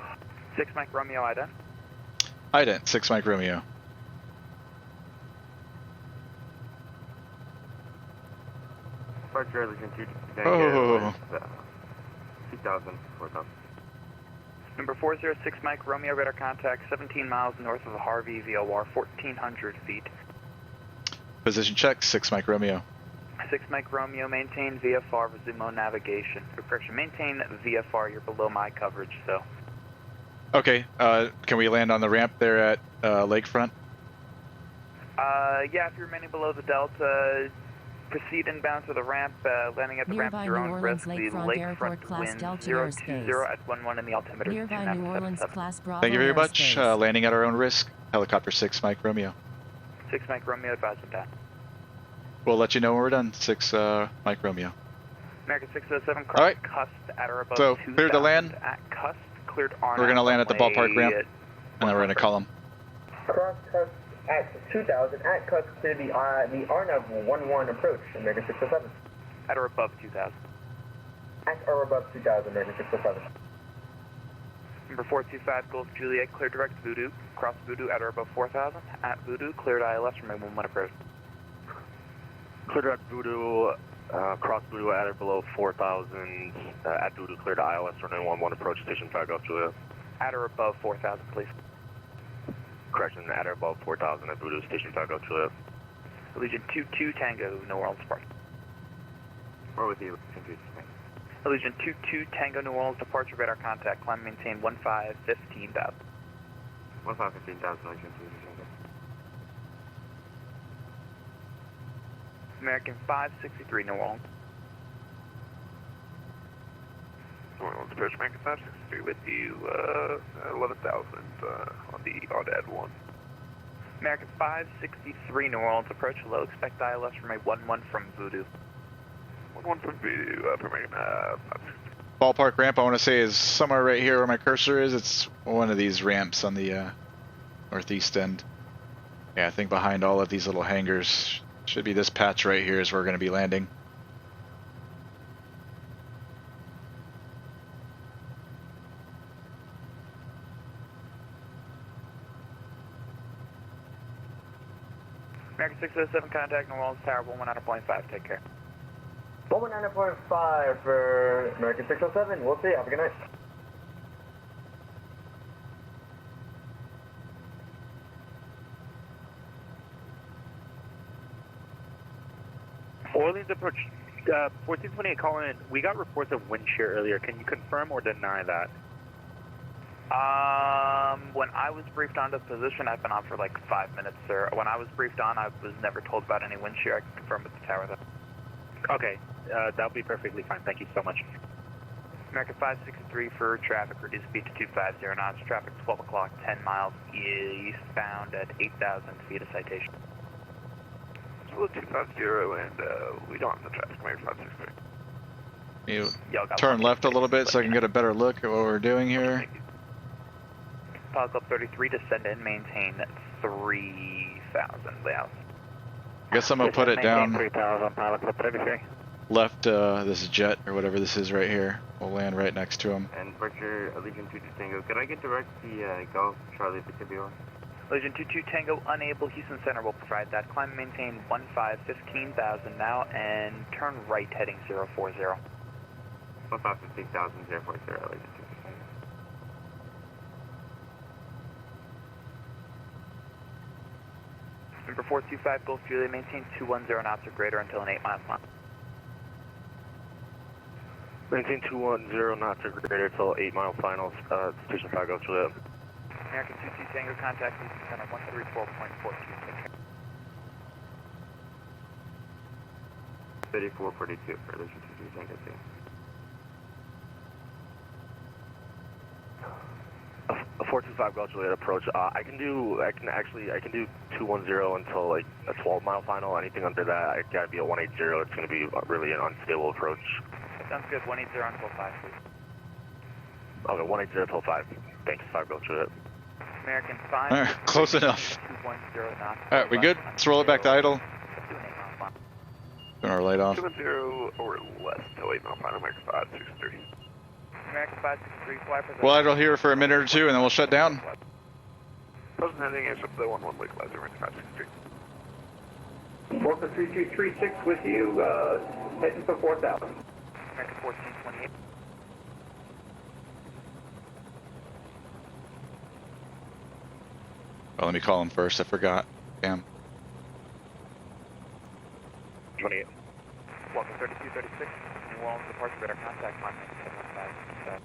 6 Mike Romeo, ident. Ident, 6 Mike Romeo. Departure, continue. Oh. 2,000, 4,000. Number 406 Mike Romeo, radar contact 17 miles north of the Harvey VOR, 1,400 feet. Position check, 6 Mike Romeo. 6 Mike Romeo, maintain VFR, resume navigation. Correction, maintain VFR, you're below my coverage, so. Okay, can we land on the ramp there at Lakefront? Yeah, if you're remaining below the Delta, proceed inbound to the ramp, landing at the ramp at Nearby your New own Orleans risk. Lakefront The Airport Lakefront class wind Delta 020 airspace. at 11 in the altimeter. Nearby New Orleans class Bravo Thank you very much. airspace. Landing at our own risk. Helicopter 6, Mike Romeo. 6 Mike Romeo, advise on that. We'll let you know when we're done. 6 Mike Romeo. American 607, cross Alright. Cust at or above So, 2000 clear to land. At Cust, cleared RNAV. We're going to land at the ballpark ramp, and then we're going to call them. Cross Cust at 2000, at Cust clear the RNAV 11 approach, American 607. At or above 2000. At or above 2000, American 607. Number 425, Golf Juliet, clear direct Voodoo. Cross Voodoo at or above 4000. At Voodoo, cleared ILS from a 11 approach. Clear direct Voodoo, cross Voodoo at or below 4,000. At Voodoo, cleared ILS for 911 approach station 5 Golf Juliet. At or above 4000, please. Correction, at or above 4,000 at Voodoo station 5 Golf Juliet. Allegiant 22 Tango, New Orleans departure. We're with you. Allegiant 22 Tango, New Orleans departure, radar contact, climb maintain 1515,000. 1515,000, Allegiant 22 Tango. American 563, New Orleans. New Orleans approach, American 563 with you, 11,000 on the Audad 1. American 563, New Orleans approach, low, expect ILS from a 11 from Voodoo. 11 from Voodoo, American 563. Ballpark ramp, I want to say, is somewhere right here where my cursor is. It's one of these ramps on the northeast end. Yeah, I think behind all of these little hangars should be this patch right here is where we're going to be landing. American 607, contact New Orleans Tower 119.5, take care. 119.5 for American 607. We'll see. Have a good night. Orleans approach, 1428 calling in. We got reports of wind shear earlier. Can you confirm or deny that? When I was briefed on the position, I've been on for like 5 minutes, sir. When I was briefed on, I was never told about any wind shear. I can confirm with the tower, though. Okay, that'll be perfectly fine. Thank you so much. American 563 for traffic, reduce speed to 250 knots. Traffic 12 o'clock, 10 miles eastbound at 8,000 feet of citation. It's 250 and we don't have the traffic, American 563. You Y'all got turn one. left a little bit so I can get a better look at what we're doing here. Pilot Club 33, descend and maintain 3,000 layouts. I guess I'm going to put it down 3,000, Pilot Club 33. left this jet or whatever this is right here. We'll land right next to him. And Departure Allegiant 22 Tango, could I get direct the Golf Charlie Pacifico? Allegiant 22 Tango, unable, Houston Center will provide that. Climb and maintain 15,000 now, and turn right heading 040. 15,000, 040, Allegiant 22 Tango. Number 425 Golf Juliet, maintain 210 knots or greater until an 8 mile climb. Maintain 210 knots or greater till 8 mile finals, station 5 Golf Juliet. American 22 Tango, contact Houston Center 134.42. 3442 for Allegiant 22 Tango 2. A 425 Golf Juliet approach. I can do 210 until like a 12 mile final. Anything under that, I gotta be at 180. It's gonna be really an unstable approach. Sounds good. 180 until 5, please. Okay, 180 until 5. Thanks, 5 Golf Juliet. American 5. All right, close enough. 210 knots. All right, we good? Let's roll it back to idle. Do an 8 mile climb. Doing our light off. 210 or less till 8 mile final. American 563. American 563, fly for the... We'll idle here for a minute or two and then we'll shut down. Present heading is up to the 11 Lake Plaza, American 563. Worker 3236 with you, heading for 4,000. American 1428. Oh, let me call him first. I forgot. Damn. 28. Walker 3236, New Orleans departure, radar contact, climb maintain 15,000.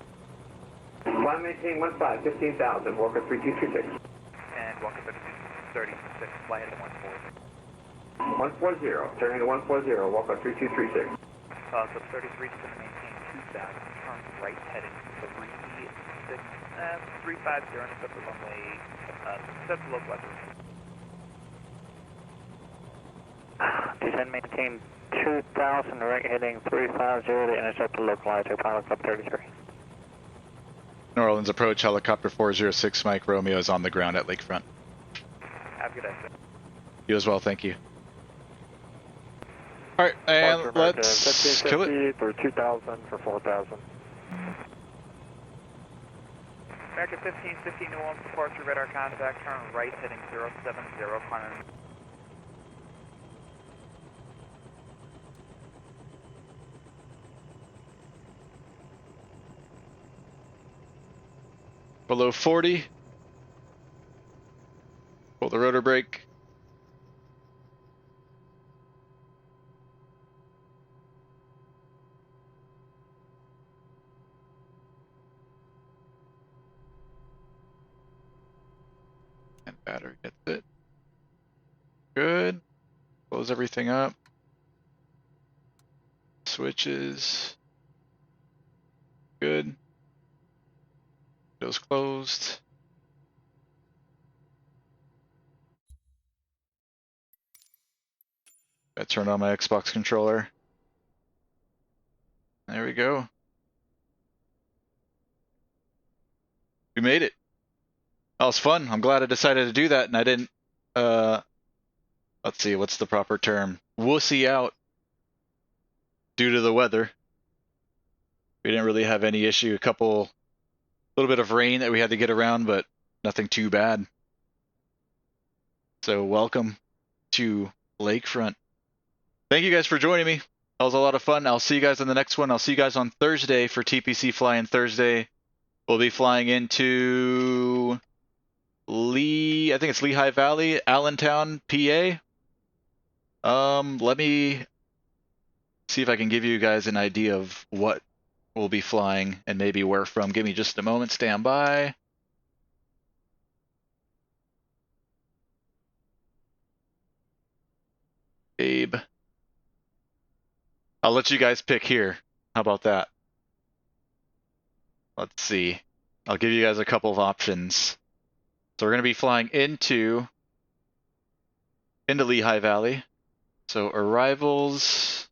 Climb maintain 15,000, Worker 3226. And Walker 32. 36, fly heading 140. 140, turning to 140, walk on 3236. Sub 33 is going to maintain 2000, turn right heading 36, 350, and accept the runway, accept the local weather. Descend, maintain 2000, right heading 350 to intercept the localizer, pilot club 33. New Orleans approach, helicopter 406 Mike Romeo is on the ground at Lakefront. Have a good day, sir. You as well, thank you. Alright, and let's kill it. For 2000 for 4000. American 1550 New Orleans departure radar contact, turn right heading 070, climbing. Below 40. Pull the rotor brake. And battery gets it. Good. Close everything up. Switches. Good. Windows closed. I turned on my Xbox controller. There we go. We made it. That was fun. I'm glad I decided to do that and I didn't, let's see, what's the proper term? Wussy out due to the weather. We didn't really have any issue. Little bit of rain that we had to get around, but nothing too bad. So welcome to Lakefront. Thank you guys for joining me. That was a lot of fun. I'll see you guys on the next one. I'll see you guys on Thursday for TPC Fly-In Thursday. We'll be flying into I think it's Lehigh Valley, Allentown, PA. Let me see if I can give you guys an idea of what we'll be flying and maybe where from. Give me just a moment. Stand by. Abe. I'll let you guys pick here. How about that? Let's see. I'll give you guys a couple of options. So we're going to be flying into Lehigh Valley. So arrivals.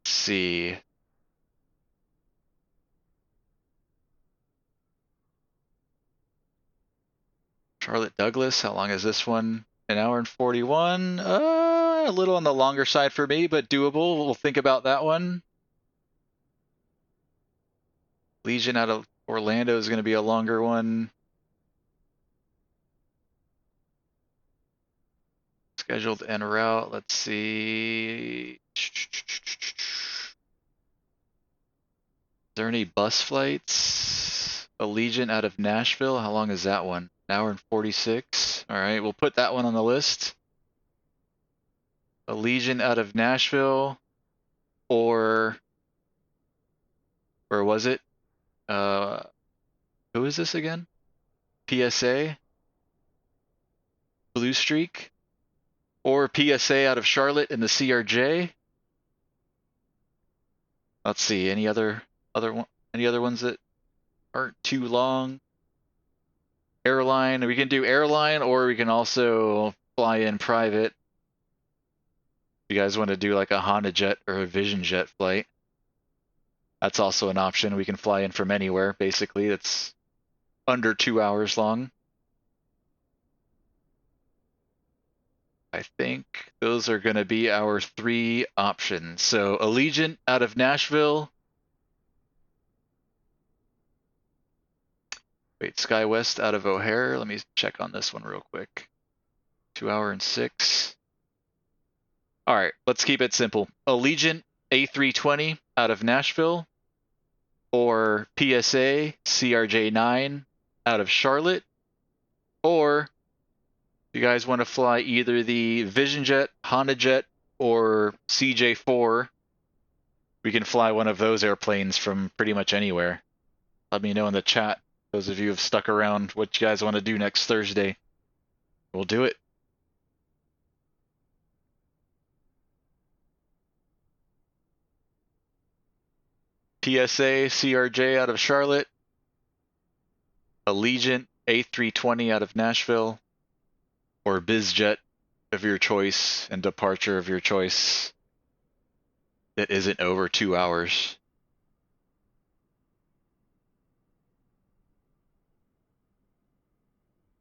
Let's see. Charlotte Douglas, how long is this one? An hour and 41. A little on the longer side for me, but doable. We'll think about that one. Legion out of Orlando is going to be a longer one. Scheduled en route. Let's see. Is there any bus flights? Allegiant out of Nashville. How long is that one? An hour and 46. All right, we'll put that one on the list. Allegiant out of Nashville, or where was it? Who is this again? PSA? Blue Streak? Or PSA out of Charlotte in the CRJ? Let's see, any other ones that aren't too long? Airline, we can do airline, or we can also fly in private. If you guys want to do like a Honda Jet or a Vision Jet flight, that's also an option. We can fly in from anywhere, basically. It's under 2 hours long. I think those are going to be our 3 options. So Allegiant out of Nashville. Wait, SkyWest out of O'Hare. Let me check on this one real quick. 2 hour and 6. All right, let's keep it simple. Allegiant A320 out of Nashville, or PSA CRJ9 out of Charlotte, or if you guys want to fly either the Vision Jet, Honda Jet, or CJ4, we can fly one of those airplanes from pretty much anywhere. Let me know in the chat, those of you who have stuck around, what you guys want to do next Thursday. We'll do it. PSA CRJ out of Charlotte. Allegiant A320 out of Nashville. Or BizJet of your choice and departure of your choice that isn't over 2 hours.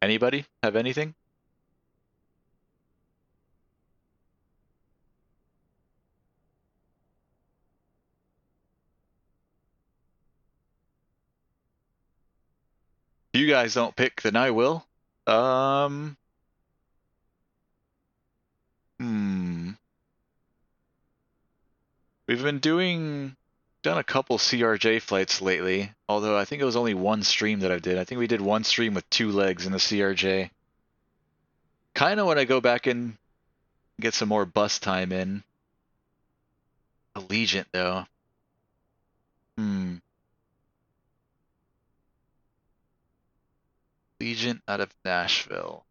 Anybody have anything? If you guys don't pick, then I will. We've been done a couple CRJ flights lately, although I think it was only one stream that I did. I think we did one stream with 2 legs in the CRJ. Kind of want to go back and get some more bus time in. Allegiant, though. Allegiant out of Nashville.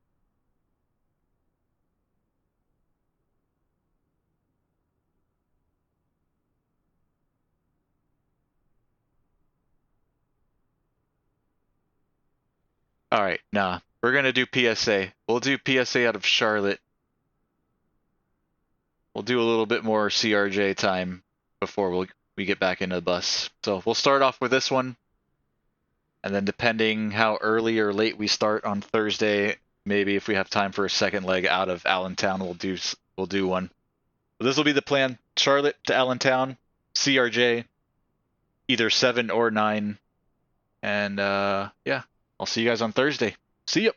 Alright, nah. We're gonna do PSA. We'll do PSA out of Charlotte. We'll do a little bit more CRJ time before we get back into the bus. So we'll start off with this one. And then depending how early or late we start on Thursday, maybe if we have time for a second leg out of Allentown, we'll do one. But this will be the plan. Charlotte to Allentown, CRJ, either 7 or 9. And yeah, I'll see you guys on Thursday. See ya.